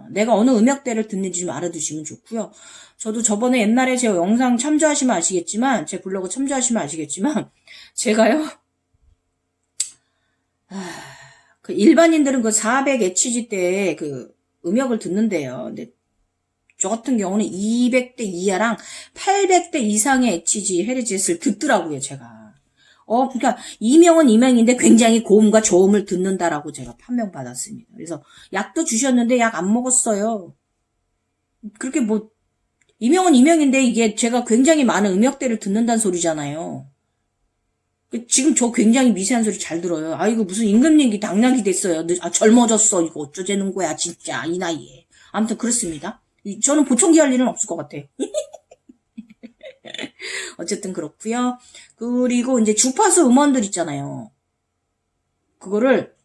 내가 어느 음역대를 듣는지 좀 알아두시면 좋고요. 저도 저번에 옛날에 제 영상 참조하시면 아시겠지만, 제 블로그 참조하시면 아시겠지만, 제가요, 일반인들은 400Hz 때 음역을 듣는데요. 근데 저 같은 경우는 200대 이하랑 800대 이상의 HG 헤르츠를 듣더라고요, 제가. 그러니까 이명은 이명인데 굉장히 고음과 저음을 듣는다라고 제가 판명받았습니다. 그래서 약도 주셨는데 약 안 먹었어요. 그렇게 이명은 이명인데 이게 제가 굉장히 많은 음역대를 듣는다는 소리잖아요. 지금 저 굉장히 미세한 소리 잘 들어요. 이거 무슨 임금님기 당나귀 됐어요. 젊어졌어. 이거 어쩌자는 거야, 진짜, 이 나이에. 아무튼 그렇습니다. 저는 보청기 할 일은 없을 것 같아요. 어쨌든 그렇고요. 그리고 이제 주파수 음원들 있잖아요. 그거를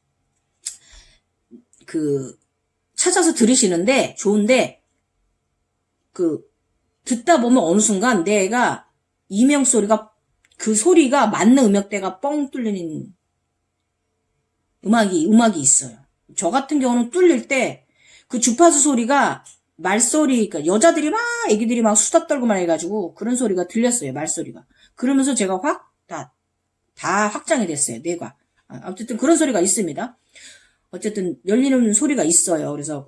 찾아서 들으시는데 좋은데 듣다 보면 어느 순간 내가 이명 소리가 소리가 맞는 음역대가 뻥 뚫리는 음악이 있어요. 저 같은 경우는 뚫릴 때 주파수 소리가 말소리, 그러니까 여자들이 애기들이 수다 떨고 말 해가지고 그런 소리가 들렸어요, 말소리가. 그러면서 제가 다 확장이 됐어요, 뇌가. 어쨌든 그런 소리가 있습니다. 어쨌든 열리는 소리가 있어요. 그래서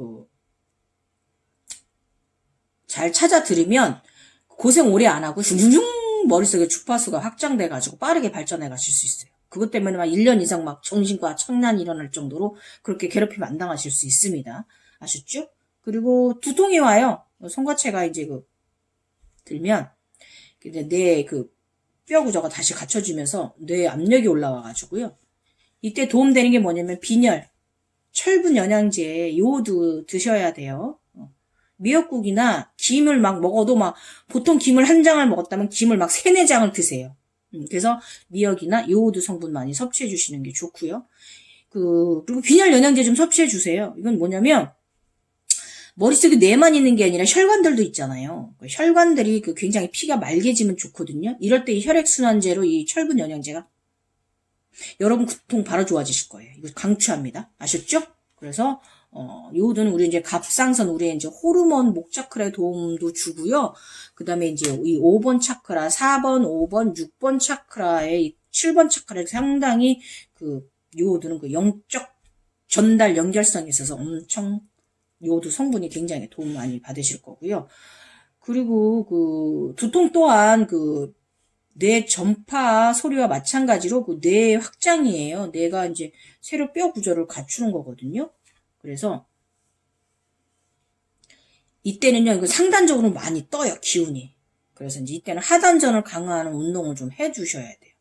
잘 찾아 들으면 고생 오래 안 하고 슝슝슝 머릿속에 주파수가 확장돼가지고 빠르게 발전해 가실 수 있어요. 그것 때문에 1년 이상 정신과 청란이 일어날 정도로 그렇게 괴롭힘 안 당하실 수 있습니다. 아셨죠? 그리고 두통이 와요. 송과체가 이제 들면 뇌 뼈 구조가 다시 갖춰지면서 뇌 압력이 올라와가지고요. 이때 도움되는 게 뭐냐면 빈혈, 철분 영양제, 요오드 드셔야 돼요. 미역국이나 김을 먹어도 보통 김을 한 장을 먹었다면 김을 3, 4장을 드세요. 그래서 미역이나 요오드 성분 많이 섭취해 주시는 게 좋고요. 그리고 빈혈 영양제 좀 섭취해 주세요. 이건 뭐냐면 머릿속에 뇌만 있는 게 아니라 혈관들도 있잖아요. 혈관들이 굉장히 피가 맑아지면 좋거든요. 이럴 때 이 혈액순환제로 이 철분 영양제가 여러분 두통 바로 좋아지실 거예요. 이거 강추합니다. 아셨죠? 그래서 요오드는 우리 이제 갑상선 우리의 이제 호르몬 목차크라에 도움도 주고요. 그다음에 이제 이 5번 차크라, 4번, 5번, 6번 차크라의 7번 차크라에 상당히 요오드는 영적 전달 연결성이 있어서 엄청 요오드 성분이 굉장히 도움 많이 받으실 거고요. 그리고 두통 또한 뇌 전파 소리와 마찬가지로 그 뇌 확장이에요. 뇌가 이제 새로 뼈 구조를 갖추는 거거든요. 그래서 이때는요, 이거 상단적으로 많이 떠요, 기운이. 그래서 이제 이때는 하단전을 강화하는 운동을 좀 해주셔야 돼요.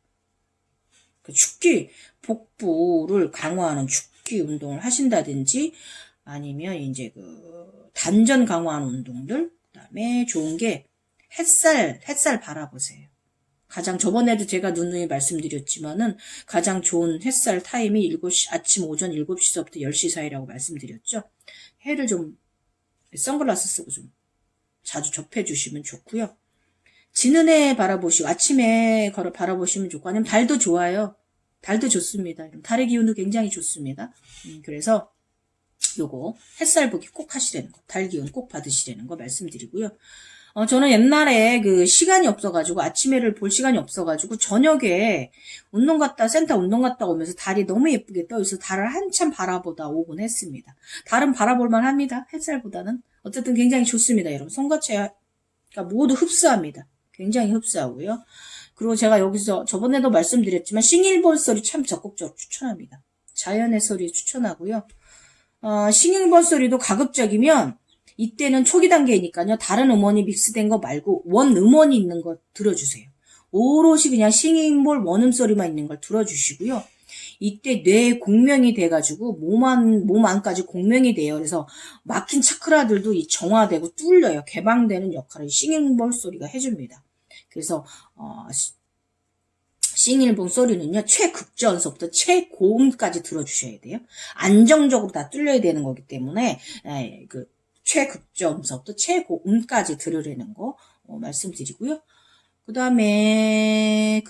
그 축기, 복부를 강화하는 축기 운동을 하신다든지, 아니면 이제 그 단전 강화하는 운동들, 그 다음에 좋은 게 햇살 바라보세요. 가장 저번에도 제가 누누이 말씀드렸지만은 가장 좋은 햇살 타임이 7시, 아침 오전 7시서부터 10시 사이라고 말씀드렸죠. 해를 좀 선글라스 쓰고 좀 자주 접해주시면 좋고요. 지는 해 바라보시고 아침에 걸어 바라보시면 좋고 아니면 달도 좋아요. 달도 좋습니다. 달의 기운도 굉장히 좋습니다. 그래서 요거 햇살 보기 꼭 하시라는 거, 달 기운 꼭 받으시라는 거 말씀드리고요. 저는 옛날에 그 시간이 없어가지고 아침에를 볼 시간이 없어가지고 저녁에 운동 갔다 센터 운동 갔다 오면서 달이 너무 예쁘게 떠 있어서 달을 한참 바라보다 오곤 했습니다. 달은 바라볼만 합니다. 햇살보다는 어쨌든 굉장히 좋습니다. 여러분 손과체가 모두 흡수합니다. 굉장히 흡수하고요. 그리고 제가 여기서 저번에도 말씀드렸지만 싱일볼 소리 참 적극적으로 추천합니다. 자연의 소리 추천하고요. 싱일볼 소리도 가급적이면 이때는 초기 단계이니까요. 다른 음원이 믹스된 거 말고 원 음원이 있는 거 들어주세요. 오롯이 그냥 싱잉볼 원음 소리만 있는 걸 들어주시고요. 이때 뇌 공명이 돼가지고 몸 안까지 공명이 돼요. 그래서 막힌 차크라들도 이 정화되고 뚫려요. 개방되는 역할을 싱잉볼 소리가 해줍니다. 그래서 싱일본 소리는요, 최극저음서부터 최고음까지 들어주셔야 돼요. 안정적으로 다 뚫려야 되는 거기 때문에, 그, 최극저음서부터 최고음까지 들으라는 거, 말씀드리고요. 그 다음에,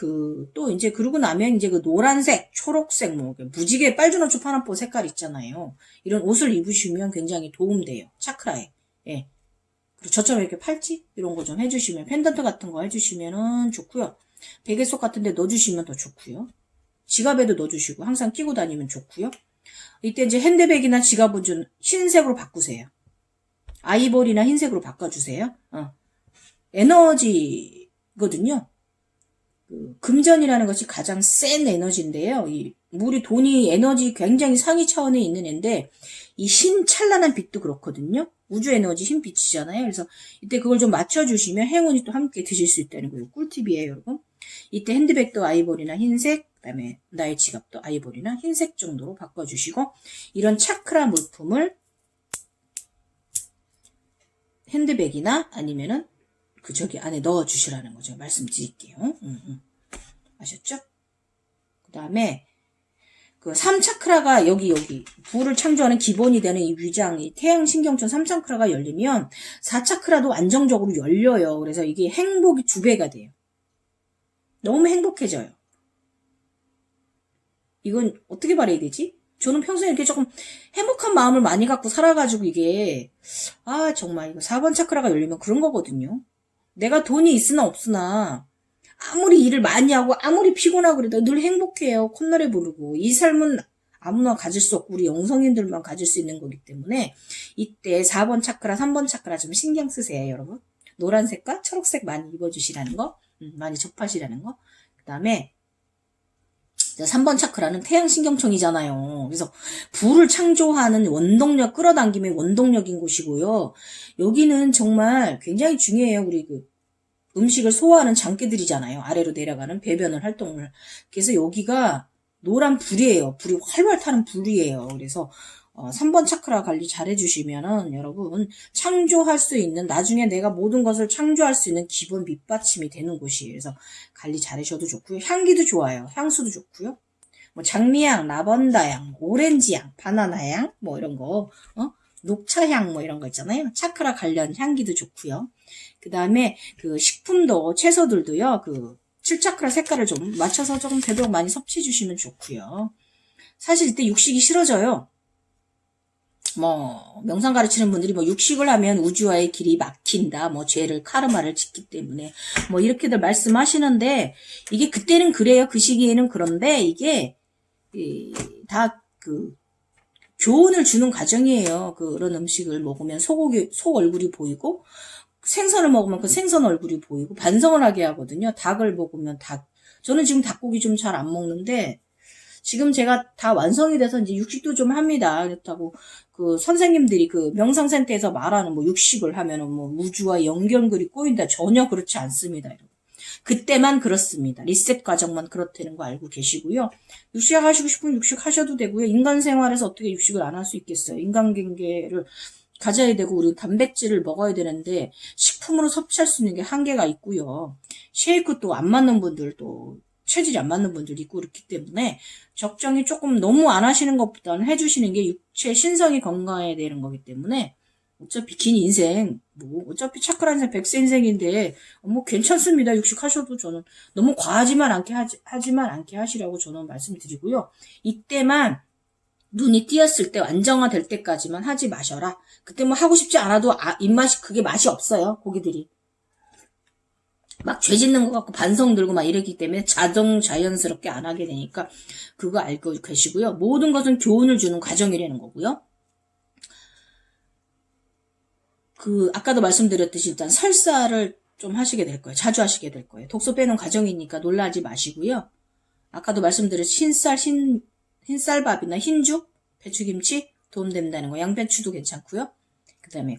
또 이제, 그러고 나면 이제 그 노란색, 초록색, 무지개 빨주노초 파란보 색깔 있잖아요. 이런 옷을 입으시면 굉장히 도움돼요. 차크라에. 예. 그리고 저처럼 이렇게 팔찌? 이런 거 좀 해주시면, 펜던트 같은 거 해주시면은 좋고요. 베개 속 같은 데 넣어주시면 더 좋고요. 지갑에도 넣어주시고 항상 끼고 다니면 좋고요. 이때 이제 핸드백이나 지갑은 좀 흰색으로 바꾸세요. 아이보리나 흰색으로 바꿔주세요. 에너지거든요. 금전이라는 것이 가장 센 에너지인데요. 돈이 에너지 굉장히 상위 차원에 있는 애인데 이 흰 찬란한 빛도 그렇거든요. 우주 에너지 흰 빛이잖아요. 그래서 이때 그걸 좀 맞춰주시면 행운이 또 함께 드실 수 있다는 거예요. 꿀팁이에요, 여러분. 이때 핸드백도 아이보리나 흰색, 그다음에 나의 지갑도 아이보리나 흰색 정도로 바꿔주시고 이런 차크라 물품을 핸드백이나 아니면은 저기 안에 넣어주시라는 거죠. 말씀드릴게요. 아셨죠? 그 다음에 그 3차크라가 여기 부를 창조하는 기본이 되는 이 위장, 이 태양신경전 3차크라가 열리면 4차크라도 안정적으로 열려요. 그래서 이게 행복이 2배가 돼요. 너무 행복해져요. 이건 어떻게 말해야 되지? 저는 평소에 이렇게 조금 행복한 마음을 많이 갖고 살아가지고 이게 정말 이거 4번 차크라가 열리면 그런 거거든요. 내가 돈이 있으나 없으나 아무리 일을 많이 하고 아무리 피곤하고 그래도 늘 행복해요. 콧노래 부르고. 이 삶은 아무나 가질 수 없고 우리 영성인들만 가질 수 있는 거기 때문에 이때 4번 차크라, 3번 차크라 좀 신경 쓰세요, 여러분. 노란색과 초록색 많이 입어주시라는 거, 많이 접하시라는 거. 그 다음에 3번 차크라는 태양신경청이잖아요. 그래서 불을 창조하는 원동력, 끌어당김의 원동력인 곳이고요. 여기는 정말 굉장히 중요해요. 우리 음식을 소화하는 장기들이잖아요. 아래로 내려가는 배변을 활동을. 그래서 여기가 노란 불이에요. 불이 활활 타는 불이에요. 그래서 3번 차크라 관리 잘 해주시면은 여러분 창조할 수 있는 나중에 내가 모든 것을 창조할 수 있는 기본 밑받침이 되는 곳이에요. 그래서 관리 잘 하셔도 좋고요. 향기도 좋아요. 향수도 좋고요. 장미향, 라벤더향, 오렌지향, 바나나향 이런 거 녹차향 이런 거 있잖아요. 차크라 관련 향기도 좋고요. 그 다음에 식품도 채소들도요. 7차크라 색깔을 좀 맞춰서 조금 되도록 많이 섭취해 주시면 좋고요. 사실 이때 육식이 싫어져요. 명상 가르치는 분들이 육식을 하면 우주와의 길이 막힌다, 죄를, 카르마를 짓기 때문에, 이렇게들 말씀하시는데, 이게 그때는 그래요. 그 시기에는 그런데, 이게, 다 교훈을 주는 과정이에요. 그런 음식을 먹으면 속 얼굴이 보이고, 생선을 먹으면 그 생선 얼굴이 보이고 반성을 하게 하거든요. 닭을 먹으면 저는 지금 닭고기 좀 잘 안 먹는데 지금 제가 다 완성이 돼서 이제 육식도 좀 합니다. 그렇다고 그 선생님들이 그 명상센터에서 말하는 뭐 육식을 하면은 뭐 우주와 연결고리 꼬인다. 전혀 그렇지 않습니다. 여러분. 그때만 그렇습니다. 리셋 과정만 그렇다는 거 알고 계시고요. 육식하시고 싶으면 육식하셔도 되고요. 인간 생활에서 어떻게 육식을 안 할 수 있겠어요. 인간관계를 가져야 되고 우리 단백질을 먹어야 되는데 식품으로 섭취할 수 있는 게 한계가 있고요. 쉐이크 또 안 맞는 분들도 체질이 안 맞는 분들이 있고 그렇기 때문에 적정히 조금 너무 안 하시는 것보다는 해주시는 게 육체 신성이 건강해야 되는 거기 때문에 어차피 긴 인생 뭐 어차피 차크라 인생 100세 인생인데 뭐 괜찮습니다. 육식하셔도 저는 너무 과하지만 않게 하지만 않게 하시라고 저는 말씀드리고요. 이때만 눈이 띄었을 때 안정화될 때까지만 하지 마셔라. 그때 뭐 하고 싶지 않아도 입맛이 그게 맛이 없어요. 고기들이. 막 죄 짓는 것 같고 반성 들고 막 이러기 때문에 자연스럽게 안 하게 되니까 그거 알고 계시고요. 모든 것은 교훈을 주는 과정이라는 거고요. 아까도 말씀드렸듯이 일단 설사를 좀 하시게 될 거예요. 자주 하시게 될 거예요. 독소 빼는 과정이니까 놀라지 마시고요. 아까도 말씀드렸듯이 흰쌀밥이나 흰죽, 배추김치 도움된다는 거. 양배추도 괜찮고요. 그 다음에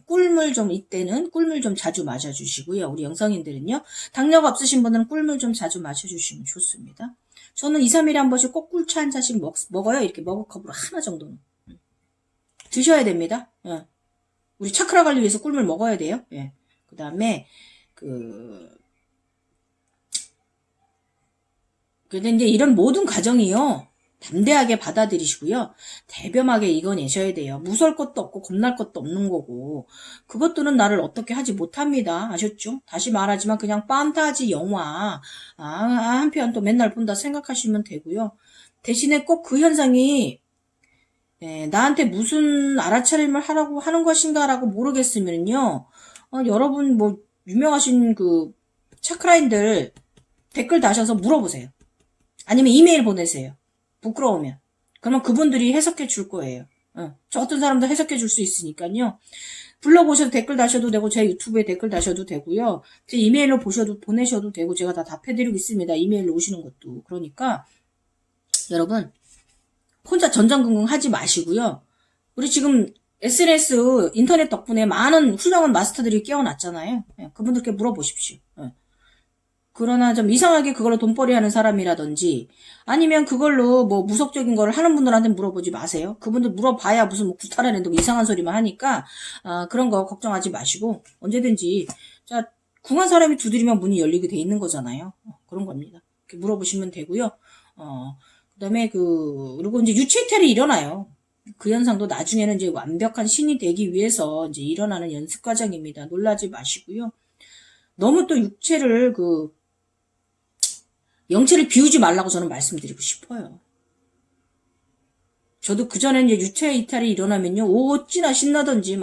이때는 꿀물 좀 자주 마셔주시고요. 우리 영성인들은요. 당뇨가 없으신 분들은 꿀물 좀 자주 마셔주시면 좋습니다. 저는 2, 3일에 한 번씩 꼭 꿀차 한 잔씩 먹어요. 이렇게 머그컵으로 하나 정도는. 드셔야 됩니다. 예. 우리 차크라 관리 위해서 꿀물 먹어야 돼요. 예. 그 다음에, 근데 이제 이런 모든 과정이요. 담대하게 받아들이시고요. 대범하게 이겨내셔야 돼요. 무서울 것도 없고 겁날 것도 없는 거고 그것들은 나를 어떻게 하지 못합니다. 아셨죠? 다시 말하지만 그냥 판타지 영화 한 편 또 맨날 본다 생각하시면 되고요. 대신에 꼭 그 현상이 나한테 무슨 알아차림을 하라고 하는 것인가라고 모르겠으면요. 여러분 뭐 유명하신 그 차크라인들 댓글 다셔서 물어보세요. 아니면 이메일 보내세요. 부끄러우면. 그러면 그분들이 해석해 줄 거예요. 저 같은 사람도 해석해 줄 수 있으니까요. 블로그 오셔도 댓글 다셔도 되고 제 유튜브에 댓글 다셔도 되고요. 제 이메일로 보내셔도 되고 제가 다 답해드리고 있습니다. 이메일로 오시는 것도. 그러니까 여러분 혼자 전전긍긍 하지 마시고요. 우리 지금 SNS 인터넷 덕분에 많은 훌륭한 마스터들이 깨어났잖아요. 그분들께 물어보십시오. 그러나 좀 이상하게 그걸로 돈벌이 하는 사람이라든지 아니면 그걸로 뭐 무속적인 거를 하는 분들한테 물어보지 마세요. 그분들 물어봐야 무슨 뭐 구타라는 이상한 소리만 하니까 그런 거 걱정하지 마시고 언제든지 자 궁한 사람이 두드리면 문이 열리게 돼 있는 거잖아요. 그런 겁니다. 이렇게 물어보시면 되고요. 그다음에 그리고 이제 유체이탈이 일어나요. 그 현상도 나중에는 이제 완벽한 신이 되기 위해서 이제 일어나는 연습 과정입니다. 놀라지 마시고요. 너무 또 육체를 영체를 비우지 말라고 저는 말씀드리고 싶어요. 저도 그전에 이제 유체 이탈이 일어나면요, 어찌나 신나던지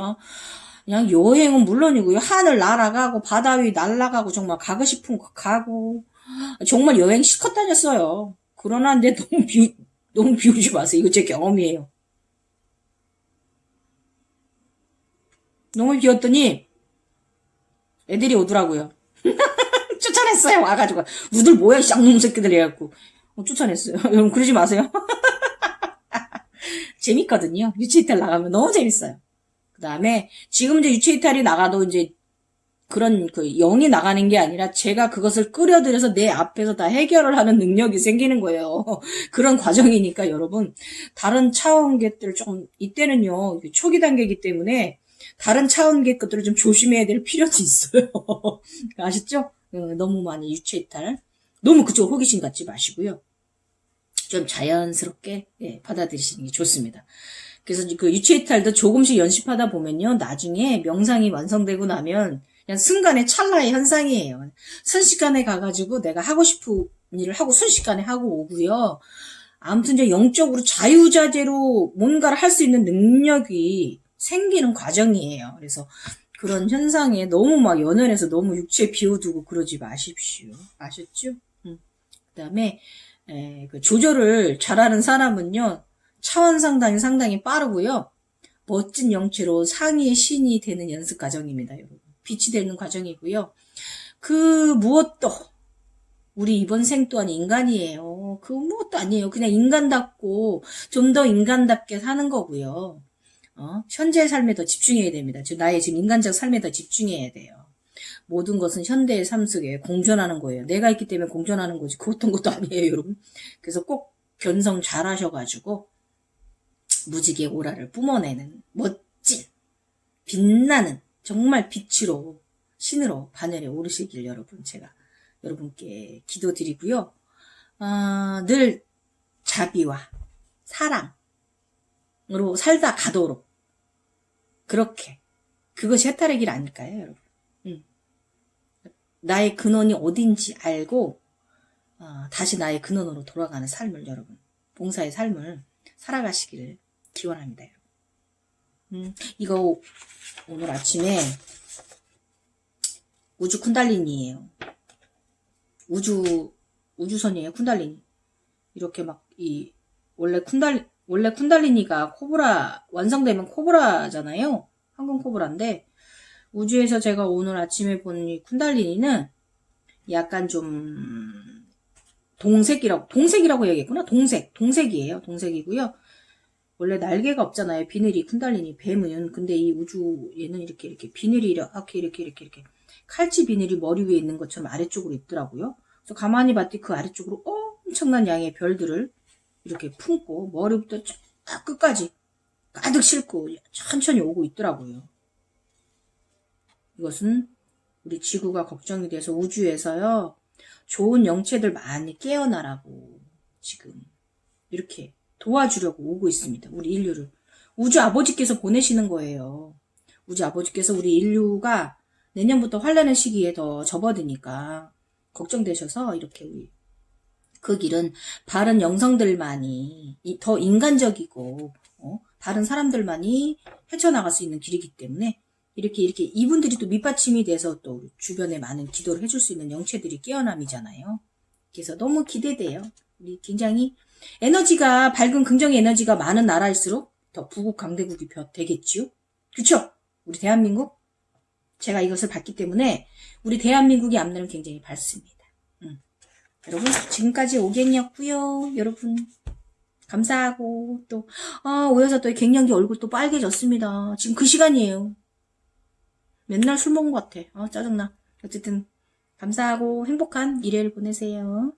그냥 여행은 물론이고요, 하늘 날아가고, 바다 위 날아가고, 정말 가고 싶은 거 가고, 정말 여행 실컷 다녔어요. 그러나 근데 너무 비우지 마세요. 이거 제 경험이에요. 너무 비웠더니, 애들이 오더라고요. 쫓아냈어요. 와가지고 우들 뭐야 쌍놈 새끼들 해갖고 쫓아냈어요. 여러분 그러지 마세요. 재밌거든요. 유체이탈 나가면 너무 재밌어요. 그 다음에 지금 이제 유체이탈이 나가도 이제 그런 영이 나가는 게 아니라 제가 그것을 끌어들여서 내 앞에서 다 해결을 하는 능력이 생기는 거예요. 그런 과정이니까 여러분 다른 차원계들 조금 이때는요 초기 단계이기 때문에 다른 차원계 것들을 좀 조심해야 될 필요도 있어요. 아시죠? 너무 많이 유체이탈 너무 그쪽 호기심 갖지 마시고요. 좀 자연스럽게 받아들이시는 게 좋습니다. 그래서 그 유체이탈도 조금씩 연습하다 보면요. 나중에 명상이 완성되고 나면 그냥 순간의 찰나의 현상이에요. 순식간에 가가지고 내가 하고 싶은 일을 하고 순식간에 하고 오고요. 아무튼 이제 영적으로 자유자재로 뭔가를 할 수 있는 능력이 생기는 과정이에요. 그래서 그런 현상에 너무 연연해서 너무 육체 비워두고 그러지 마십시오. 아셨죠? 그 다음에 그 조절을 잘하는 사람은요. 차원 상당히 빠르고요. 멋진 영체로 상위의 신이 되는 연습 과정입니다. 여러분. 빛이 되는 과정이고요. 그 무엇도 우리 이번 생 또한 인간이에요. 그 무엇도 아니에요. 그냥 인간답고 좀 더 인간답게 사는 거고요. 현재의 삶에 더 집중해야 됩니다. 나의 지금 인간적 삶에 더 집중해야 돼요. 모든 것은 현대의 삶 속에 공존하는 거예요. 내가 있기 때문에 공존하는 거지. 그 어떤 것도 아니에요, 여러분. 그래서 꼭 견성 잘 하셔가지고 무지개 오라를 뿜어내는 멋진 빛나는 정말 빛으로 신으로 바늘에 오르시길 여러분 제가 여러분께 기도드리고요. 늘 자비와 사랑으로 살다 가도록 그렇게 그것이 해탈의 길 아닐까요, 여러분? 나의 근원이 어딘지 알고 다시 나의 근원으로 돌아가는 삶을 여러분 봉사의 삶을 살아가시기를 기원합니다, 여러분. 이거 오늘 아침에 우주 쿤달리니예요. 우주선이에요, 쿤달리니. 이렇게 원래 쿤달리니가 코브라, 완성되면 코브라잖아요. 황금 코브라인데, 우주에서 제가 오늘 아침에 본 이 쿤달리니는 약간 좀, 동색이라고 해야겠구나. 동색이에요. 동색이고요. 원래 날개가 없잖아요. 비늘이 쿤달리니, 뱀은. 근데 이 우주에는 이렇게 비늘이 이렇게 칼치 비늘이 머리 위에 있는 것처럼 아래쪽으로 있더라고요. 그래서 가만히 봤더니 그 아래쪽으로 엄청난 양의 별들을 이렇게 품고 머리부터 쫙 끝까지 가득 싣고 천천히 오고 있더라고요. 이것은 우리 지구가 걱정이 돼서 우주에서요. 좋은 영체들 많이 깨어나라고 지금 이렇게 도와주려고 오고 있습니다. 우리 인류를. 우주 아버지께서 보내시는 거예요. 우주 아버지께서 우리 인류가 내년부터 환란의 시기에 더 접어드니까 걱정되셔서 이렇게 그 길은 바른 영성들만이 더 인간적이고 바른 사람들만이 헤쳐나갈 수 있는 길이기 때문에 이렇게 이분들이 또 밑받침이 돼서 또 주변에 많은 기도를 해줄 수 있는 영체들이 깨어남이잖아요. 그래서 너무 기대돼요. 우리 굉장히 에너지가 밝은 긍정의 에너지가 많은 나라일수록 더 부국 강대국이 되겠지요. 그쵸? 우리 대한민국 제가 이것을 봤기 때문에 우리 대한민국의 앞날은 굉장히 밝습니다. 여러분 지금까지 오갱이었고요. 여러분 감사하고 또 오여사 또 갱년기 얼굴 또 빨개졌습니다. 지금 그 시간이에요. 맨날 술 먹은 것 같아. 짜증나. 어쨌든 감사하고 행복한 일요일 보내세요.